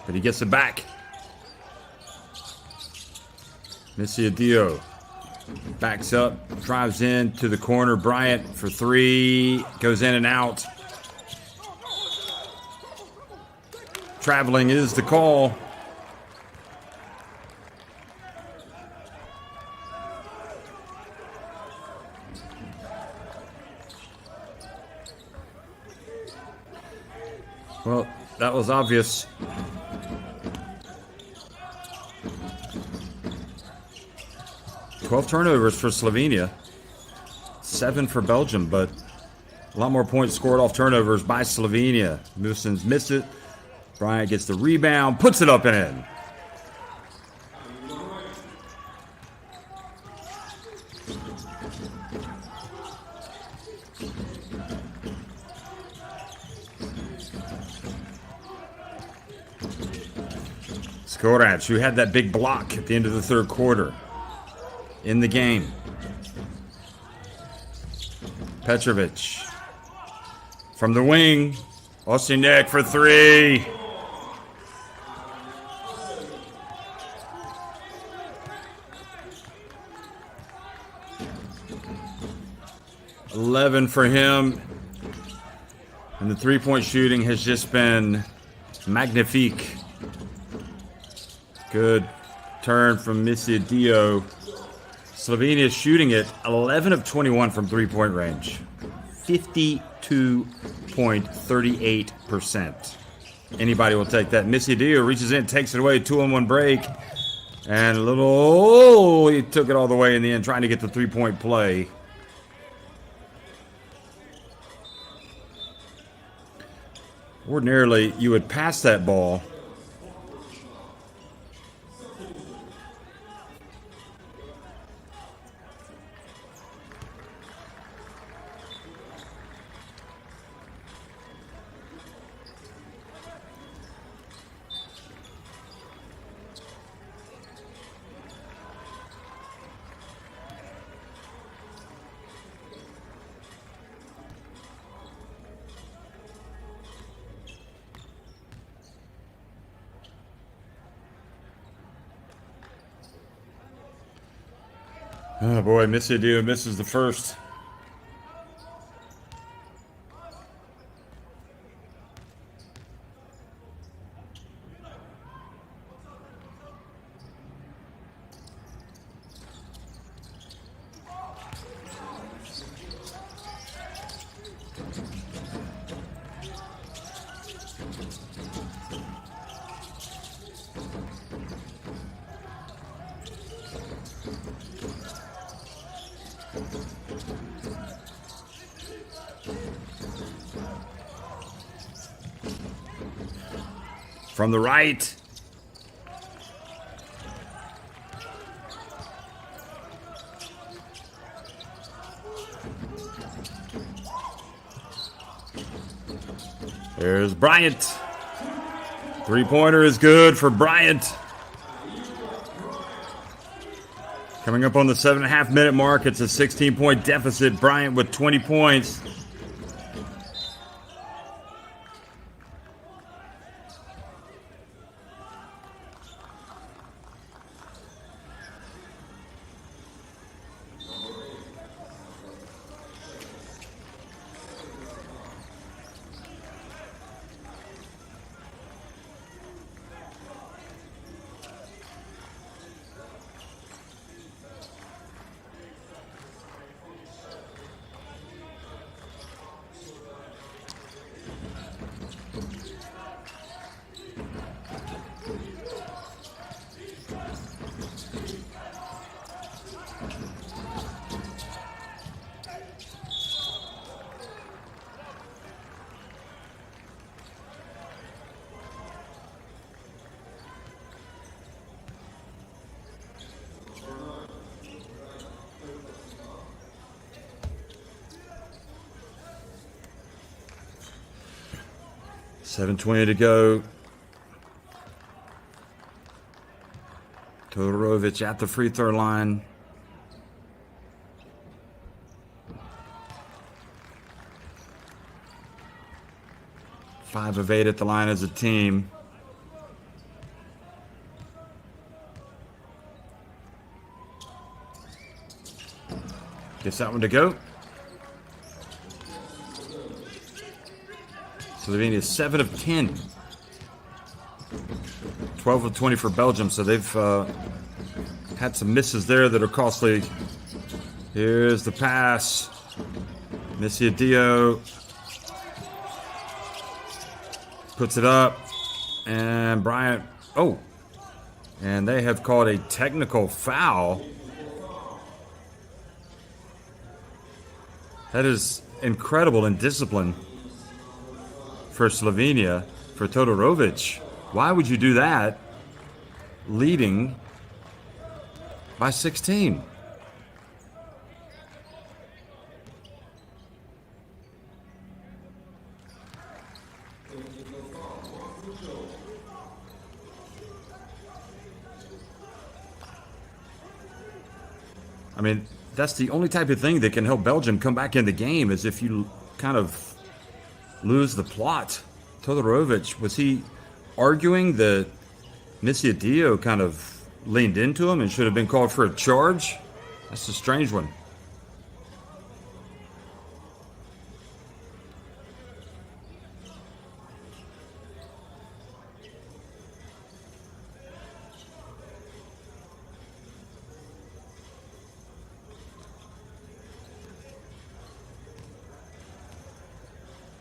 But he gets it back. Missy Adio backs up, drives in to the corner. Bryant for three, goes in and out. Traveling is the call. Well, that was obvious. Turnovers for Slovenia, 7 for Belgium, but a lot more points scored off turnovers by Slovenia. Moosens missed it. Bryant gets the rebound, puts it up and in. Skorac, who had that big block at the end of the third quarter, in the game. Petrovic from the wing. Osinek for three. $11 for him. And the three-point shooting has just been magnifique. Good turn from Missy Dio. Slovenia is shooting it 11 of 21 from three-point range. 52.38%. Anybody will take that. Missy Dio reaches in, takes it away, 2-on-1 break. And he took it all the way in the end, trying to get the three-point play. Ordinarily, you would pass that ball. Oh boy, Missy Dio misses the first. From the right. There's Bryant. Three-pointer is good for Bryant. Coming up on the 7.5-minute mark, it's a 16-point deficit. Bryant with 20 points. 7:20 to go. Todorovic at the free throw line. Five of 8 at the line as a team. Gets that one to go. Slovenia is 7 of 10. 12 of 20 for Belgium, so they've had some misses there that are costly. Here's the pass. Dio puts it up, and Bryant, and they have called a technical foul. That is incredible indiscipline for Slovenia, for Todorovic. Why would you do that leading by 16? I mean, that's the only type of thing that can help Belgium come back in the game, is if you kind of lose the plot. Todorovic, was he arguing that Dio kind of leaned into him and should have been called for a charge? That's a strange one.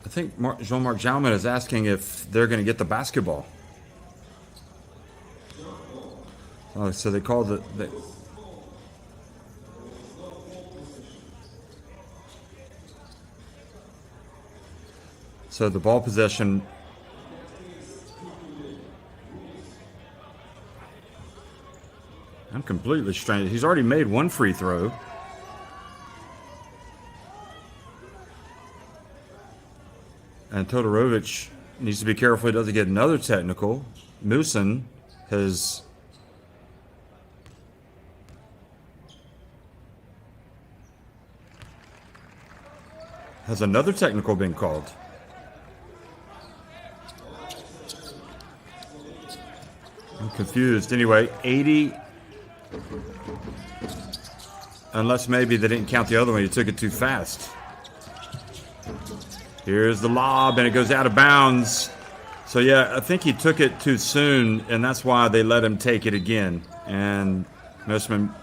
I think Jean-Marc Jouman is asking if they're going to get the basketball. Oh, so they called the so the ball possession. I'm completely strange. He's already made one free throw. And Todorovic needs to be careful he doesn't get another technical. Moosen has another technical been called. I'm confused. Anyway, 80. Unless maybe they didn't count the other one. He took it too fast. Here's the lob, and it goes out of bounds. So, yeah, I think he took it too soon, and that's why they let him take it again. And Moosen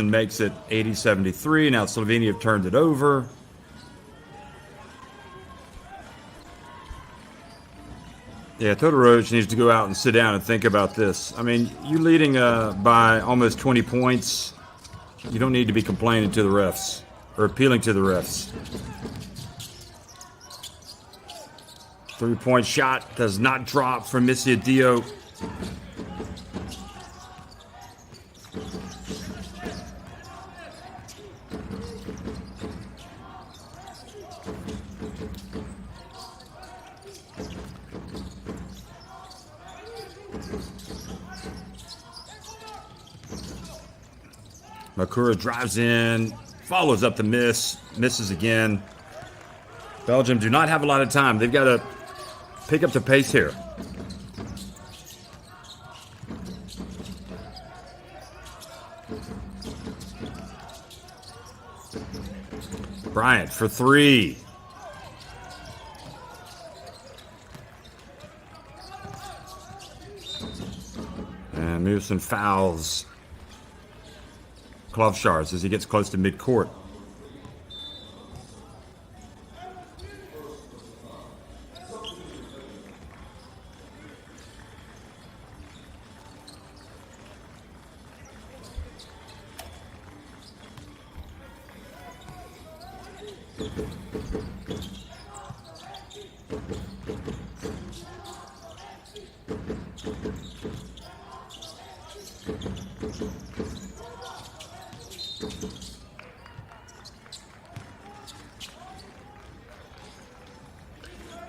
makes it 80-73. Now Slovenia have turned it over. Yeah, Todorovic needs to go out and sit down and think about this. I mean, you leading by almost 20 points, you don't need to be complaining to the refs or appealing to the refs. 3-point shot does not drop from Dio. Makura drives in, follows up the miss, misses again. Belgium do not have a lot of time. They've got to pick up the pace here. Bryant for three. And Moosen fouls Klovshards as he gets close to midcourt.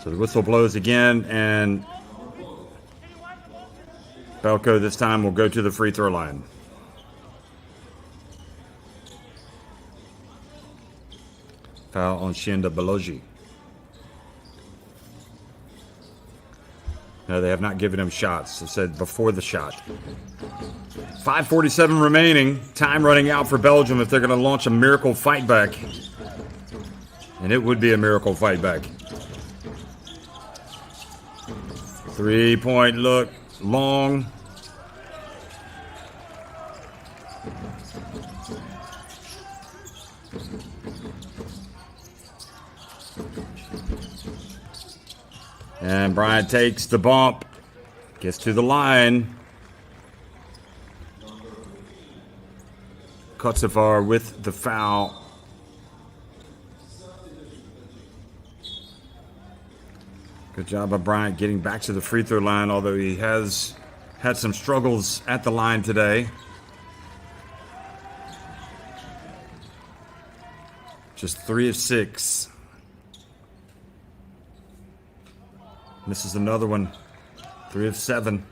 So the whistle blows again, and Belko this time will go to the free throw line. Foul on Shinda Balogi. No, they have not given him shots. It said before the shot. 5:47 remaining. Time running out for Belgium if they're going to launch a miracle fight back. And it would be a miracle fight back. 3-point look. Long. And Bryant takes the bump, gets to the line. Kotsefar with the foul. Good job by Bryant getting back to the free throw line, although he has had some struggles at the line today. Just 3 of 6. This is another one. 3 of 7.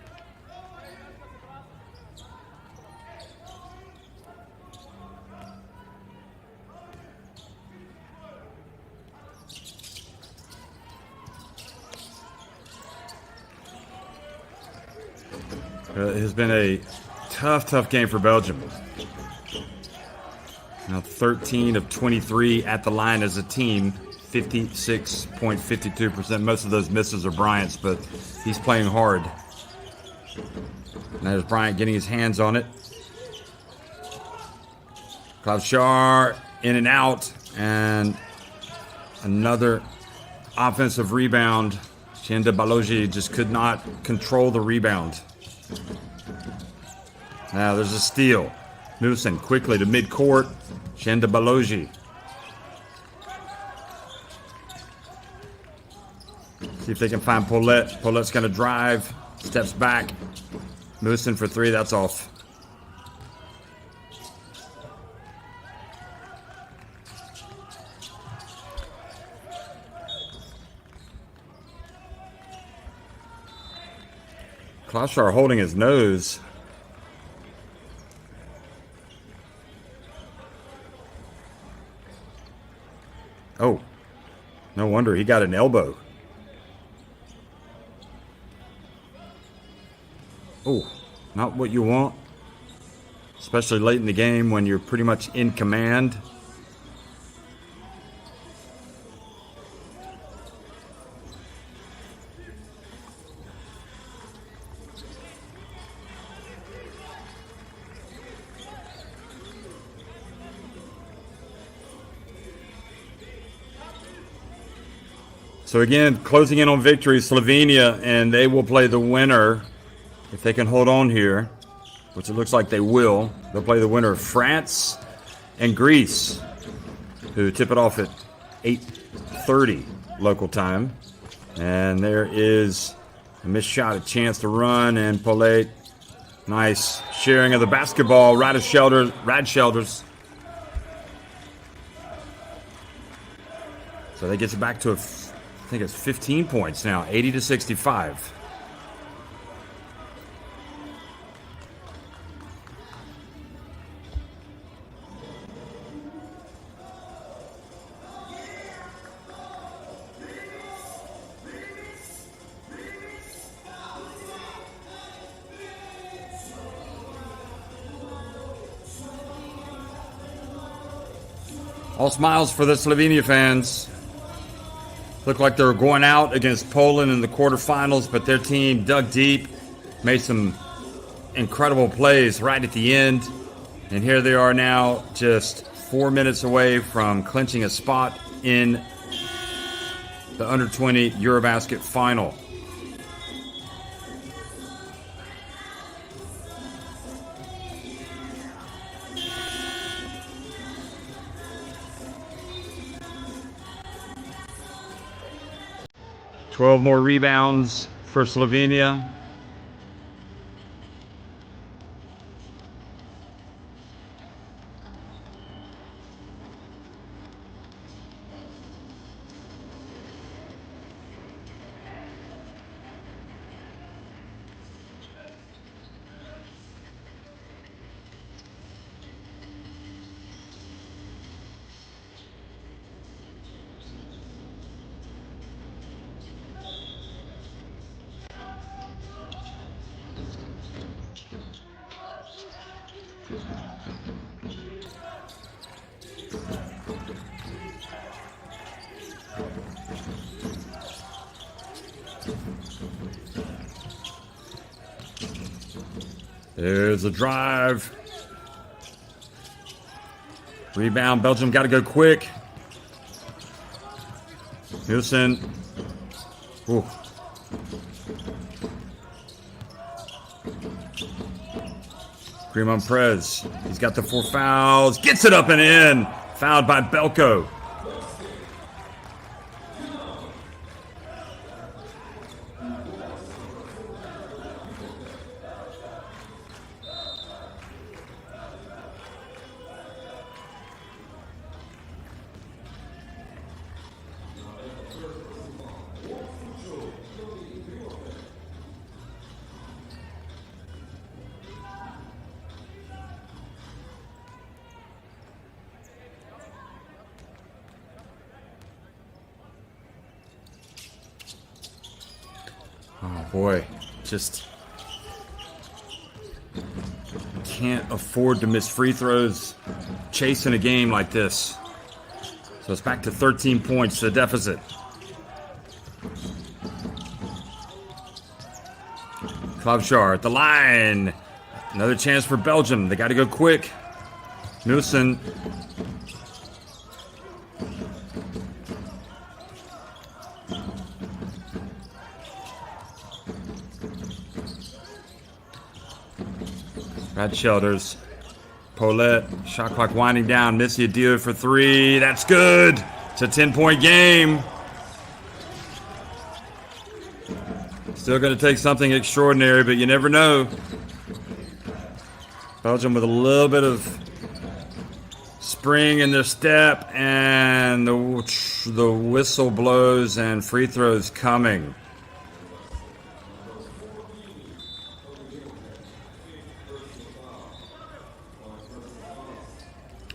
It has been a tough game for Belgium. Now 13 of 23 at the line as a team. 56.52%. Most of those misses are Bryant's, but he's playing hard. Now there's Bryant getting his hands on it. Klavshar in and out, and another offensive rebound. Shinda Balogi just could not control the rebound. Now there's a steal. Musin quickly to midcourt. Shinda Balogi. See if they can find Paulette. Paulette's going to drive. Steps back. Musin for 3. That's off. Klavshar holding his nose. Oh, no wonder he got an elbow. Oh, not what you want, especially late in the game when you're pretty much in command. So again, closing in on victory, Slovenia, and they will play the winner. If they can hold on here, which it looks like they will, they'll play the winner of France and Greece, who tip it off at 8:30 local time. And there is a missed shot, a chance to run, and Paulette, nice sharing of the basketball, Rad Shelders. So that gets it back to, I think it's 15 points now, 80-65. All smiles for the Slovenia fans. Looked like they were going out against Poland in the quarterfinals, but their team dug deep, made some incredible plays right at the end. And here they are now, just 4 minutes away from clinching a spot in the Under-20 EuroBasket final. Twelve more rebounds for Slovenia. There's a drive. Rebound. Belgium got to go quick. Nielsen. Ooh. Griezmann Prez. He's got the 4 fouls. Gets it up and in. Fouled by Belko. Oh boy, just can't afford to miss free throws chasing a game like this. So it's back to 13 points, the deficit. Klobuchar at the line. Another chance for Belgium. They got to go quick. Nielsen. Brad Shelters. Paulette. Shot clock winding down. Missy Adio for 3. That's good. It's a 10-point game. Still going to take something extraordinary, but you never know. Belgium with a little bit of spring in their step, and the whistle blows and free throws coming.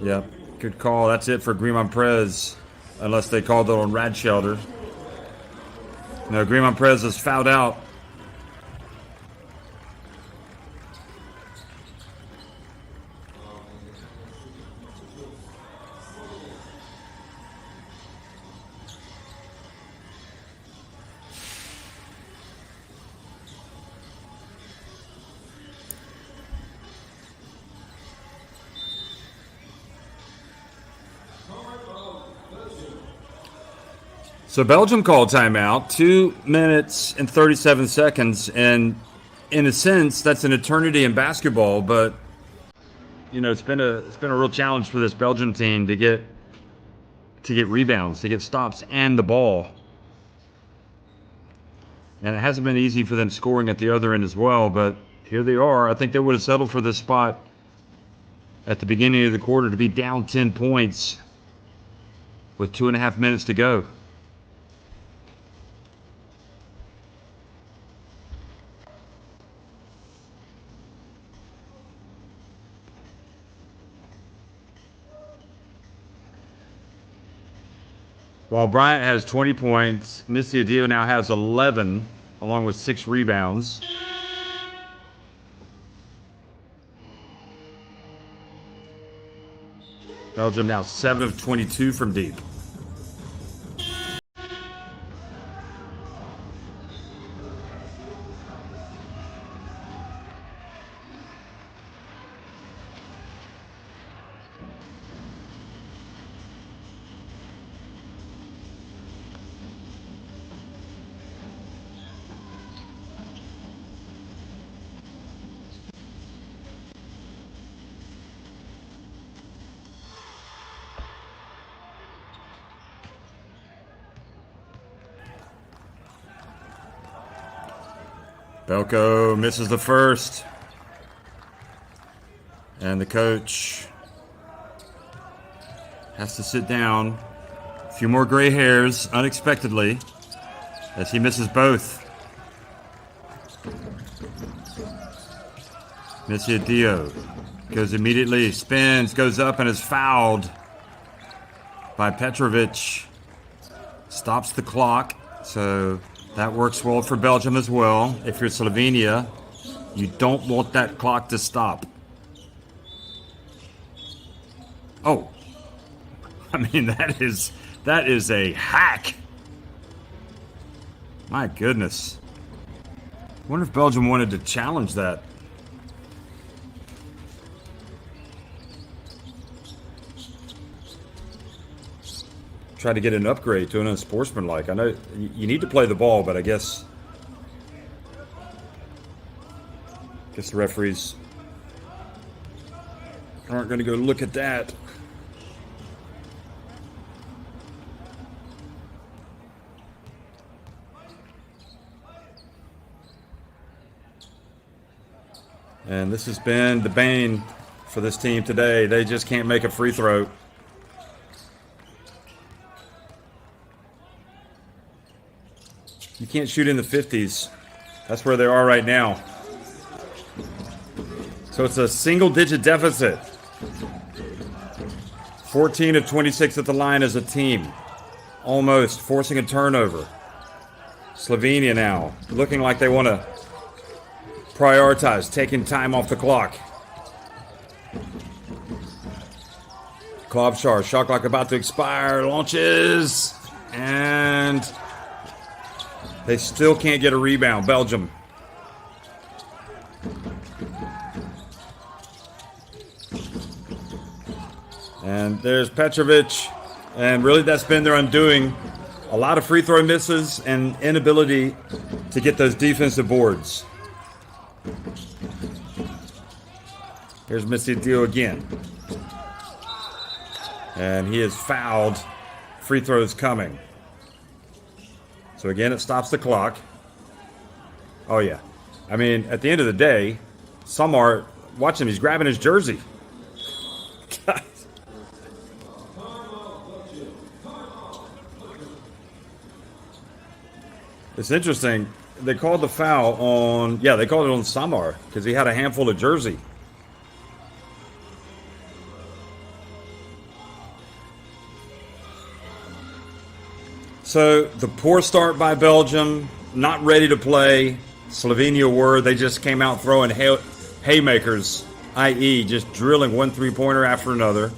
Yep, good call. That's it for Griezmann Prez, unless they called it on Radshelter. No, Griezmann Prez is fouled out. So Belgium called timeout, 2 minutes and 37 seconds, and in a sense, that's an eternity in basketball. But you know, it's been a real challenge for this Belgium team to get rebounds, to get stops and the ball, and it hasn't been easy for them scoring at the other end as well. But here they are. I think they would have settled for this spot at the beginning of the quarter to be down 10 points with 2.5 minutes to go. While Bryant has 20 points, Missy Adio now has 11, along with 6 rebounds. Belgium now 7 of 22 from deep. Belko misses the first. And the coach has to sit down. A few more gray hairs, unexpectedly, as he misses both. Missy Adio goes immediately, spins, goes up, and is fouled by Petrovic. Stops the clock, so that works well for Belgium as well. If you're Slovenia, you don't want that clock to stop. Oh, I mean, that is a hack. My goodness. I wonder if Belgium wanted to challenge that. try to get an upgrade to an unsportsmanlike. I know you need to play the ball, but I guess the referees aren't going to go look at that. And this has been the bane for this team today. They just can't make a free throw. You can't shoot in the 50s. That's where they are right now. So it's a single-digit deficit. 14 of 26 at the line as a team. Almost forcing a turnover. Slovenia now looking like they want to prioritize taking time off the clock. Klobšar, shot clock about to expire, launches, and they still can't get a rebound. Belgium. And there's Petrovic, and really that's been their undoing. A lot of free throw misses and inability to get those defensive boards. Here's Misidio again. And he is fouled. Free throws coming. So again, it stops the clock. Oh yeah. I mean, at the end of the day, Samar, watch him, he's grabbing his jersey. It's interesting. They called the foul on, they called it on Samar because he had a handful of jersey. So the poor start by Belgium, not ready to play. Slovenia were. They just came out throwing haymakers, i.e. just drilling one three-pointer after another.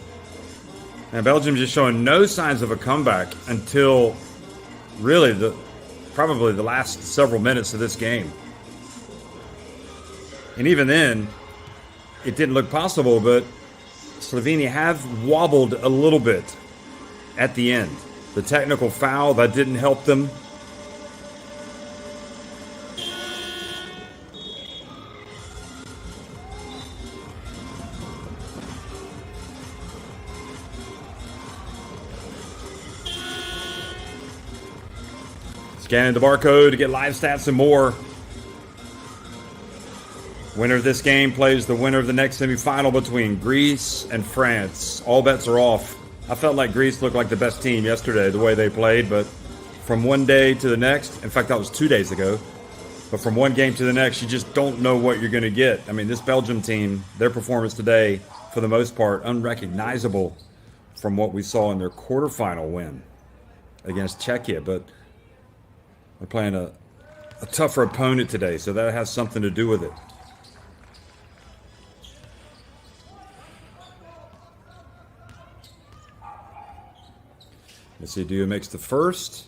And Belgium just showing no signs of a comeback until really probably the last several minutes of this game. And even then, it didn't look possible, but Slovenia have wobbled a little bit at the end. The technical foul, that didn't help them. Scanning the barcode to get live stats and more. Winner of this game plays the winner of the next semifinal between Greece and France. All bets are off. I felt like Greece looked like the best team yesterday, the way they played, but from one day to the next, in fact, that was 2 days ago, but from one game to the next, you just don't know what you're going to get. I mean, this Belgium team, their performance today, for the most part, unrecognizable from what we saw in their quarterfinal win against Czechia, but they're playing a tougher opponent today, so that has something to do with it. Misidio makes the first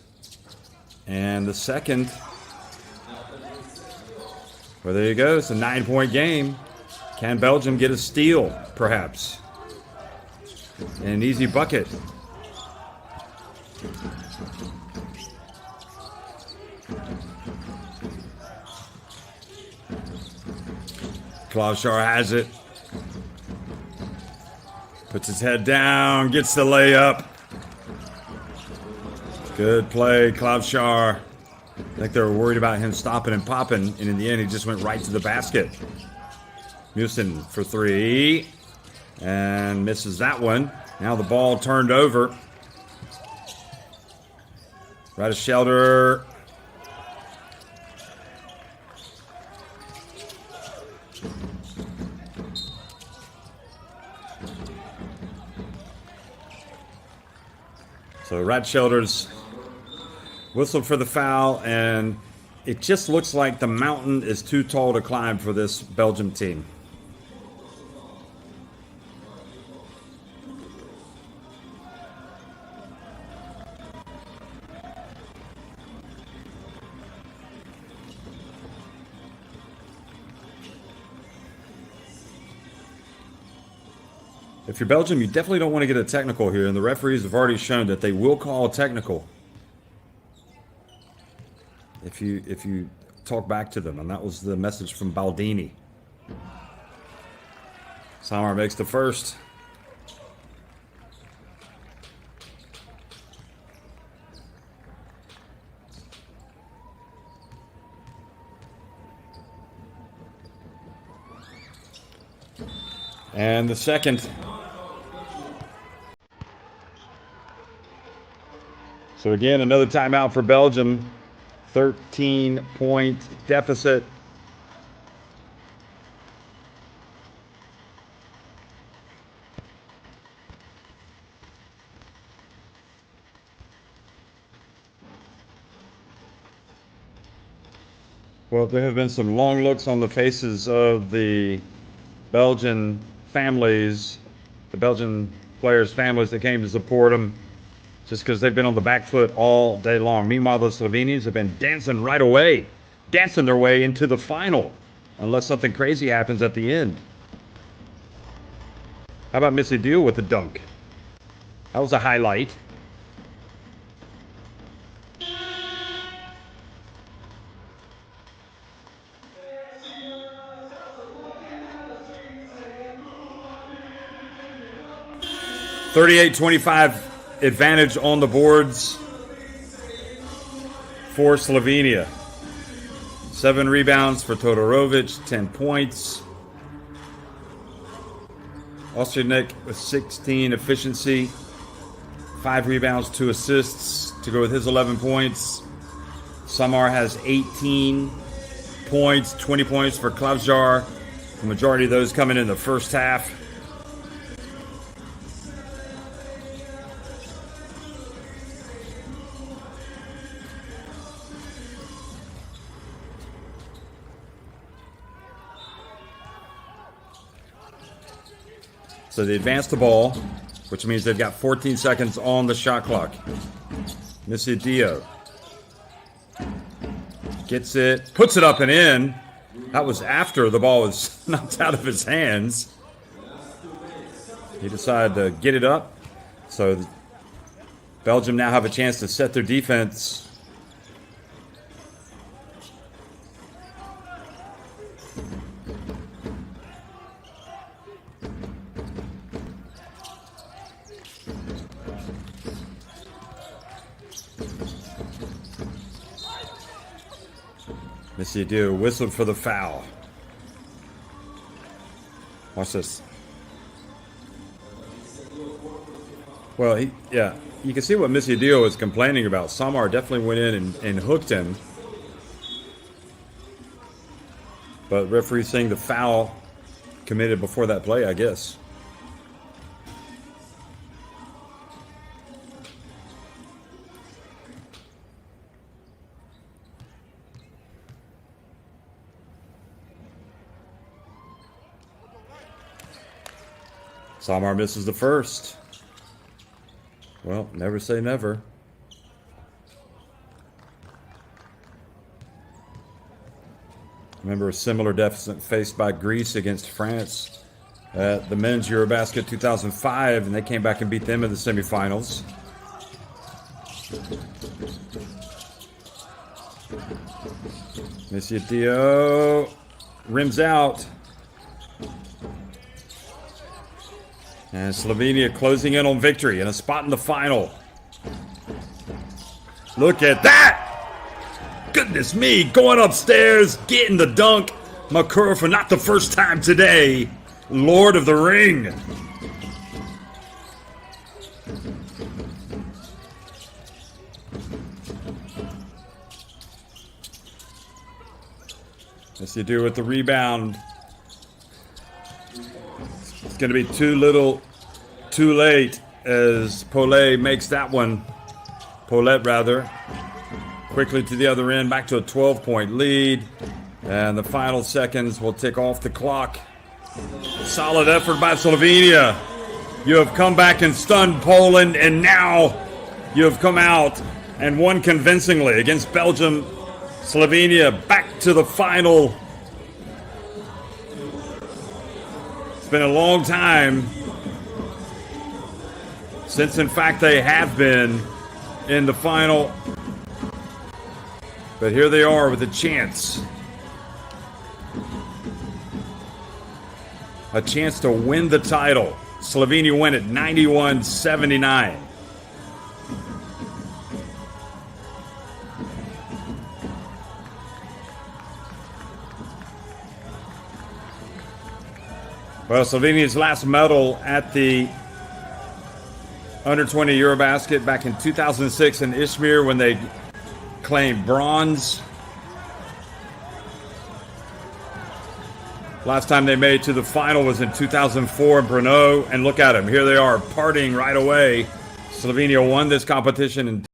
and the second. Well, there you go. It's a 9-point game. Can Belgium get a steal, perhaps? And an easy bucket. Klobšar has it. Puts his head down, gets the layup. Good play, Klobšar. I think they were worried about him stopping and popping, and in the end, he just went right to the basket. Musin for three, and misses that one. Now the ball turned over. Radishelder. So Radishelder's whistled for the foul, and it just looks like the mountain is too tall to climb for this Belgium team. If you're Belgium, you definitely don't want to get a technical here, and the referees have already shown that they will call a technical if you talk back to them, and that was the message from Baldini. Samar makes the first. And the second. So again, another timeout for Belgium. 13-point deficit. Well, there have been some long looks on the faces of the Belgian families, the Belgian players' families that came to support them, just because they've been on the back foot all day long. Meanwhile, the Slovenians have been dancing right away, dancing their way into the final, unless something crazy happens at the end. How about Missy Deal with the dunk? That was a highlight. (38-25) advantage on the boards for Slovenia. 7 rebounds for Todorovic, 10 points. Osternik with 16 efficiency, 5 rebounds, 2 assists to go with his 11 points. Samar has 18 points, 20 points for Klavjar. The majority of those coming in the first half. So they advance the ball, which means they've got 14 seconds on the shot clock. Missy Dio gets it, puts it up and in. That was after the ball was knocked out of his hands. He decided to get it up. So Belgium now have a chance to set their defense. Missy Dio whistled for the foul. Watch this. Well, you can see what Missy Dio was complaining about. Samar definitely went in and hooked him. But referee saying the foul committed before that play, I guess. Samar misses the first. Well, never say never. Remember a similar deficit faced by Greece against France at the men's EuroBasket 2005, and they came back and beat them in the semifinals. Missy Dio rims out. And Slovenia closing in on victory and a spot in the final. Look at that! Goodness me, going upstairs, getting the dunk. Makura for not the first time today. Lord of the Ring. As you do with the rebound. It's going to be too little, too late as Paulette makes that one. Paulette, rather. Quickly to the other end, back to a 12-point lead. And the final seconds will tick off the clock. Solid effort by Slovenia. You have come back and stunned Poland, and now you have come out and won convincingly against Belgium. Slovenia back to the final. It's been a long time since in fact they have been in the final. But here they are with a chance. A chance to win the title. Slovenia win it 91-79. Well, Slovenia's last medal at the Under-20 EuroBasket back in 2006 in Izmir when they claimed bronze. Last time they made it to the final was in 2004 in Brno, and look at them. Here they are partying right away. Slovenia won this competition in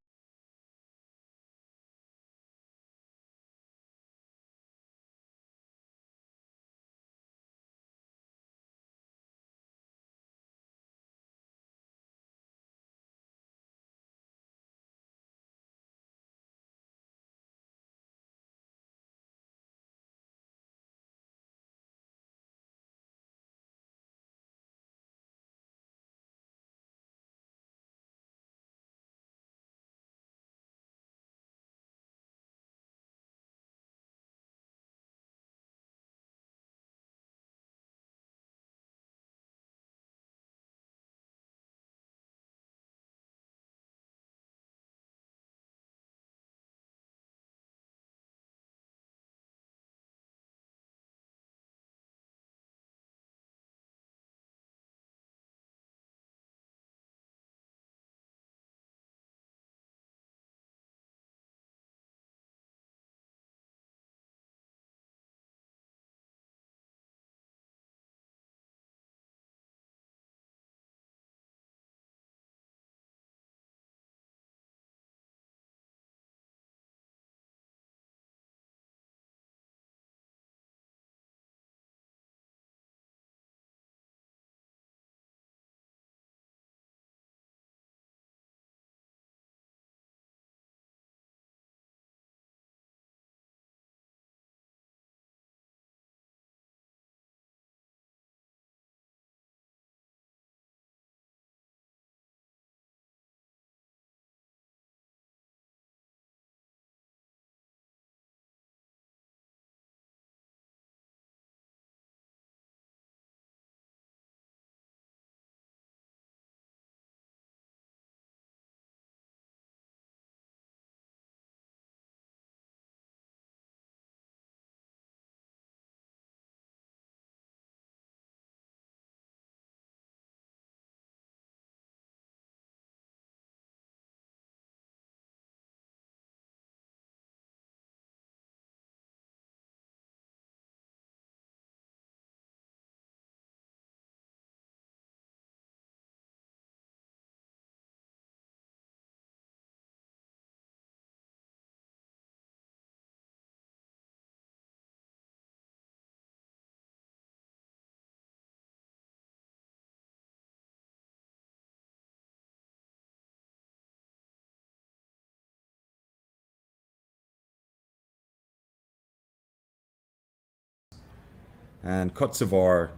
and Kosovar,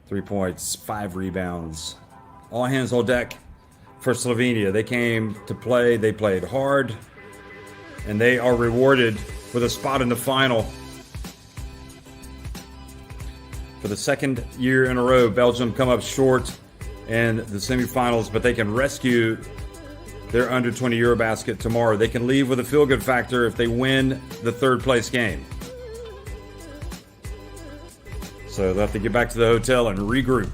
3 points, 5 rebounds. All hands on deck for Slovenia. They came to play, they played hard, and they are rewarded with a spot in the final. For the second year in a row, Belgium come up short in the semifinals, but they can rescue their under-20 EuroBasket tomorrow. They can leave with a feel-good factor if they win the third place game. So they'll have to get back to the hotel and regroup.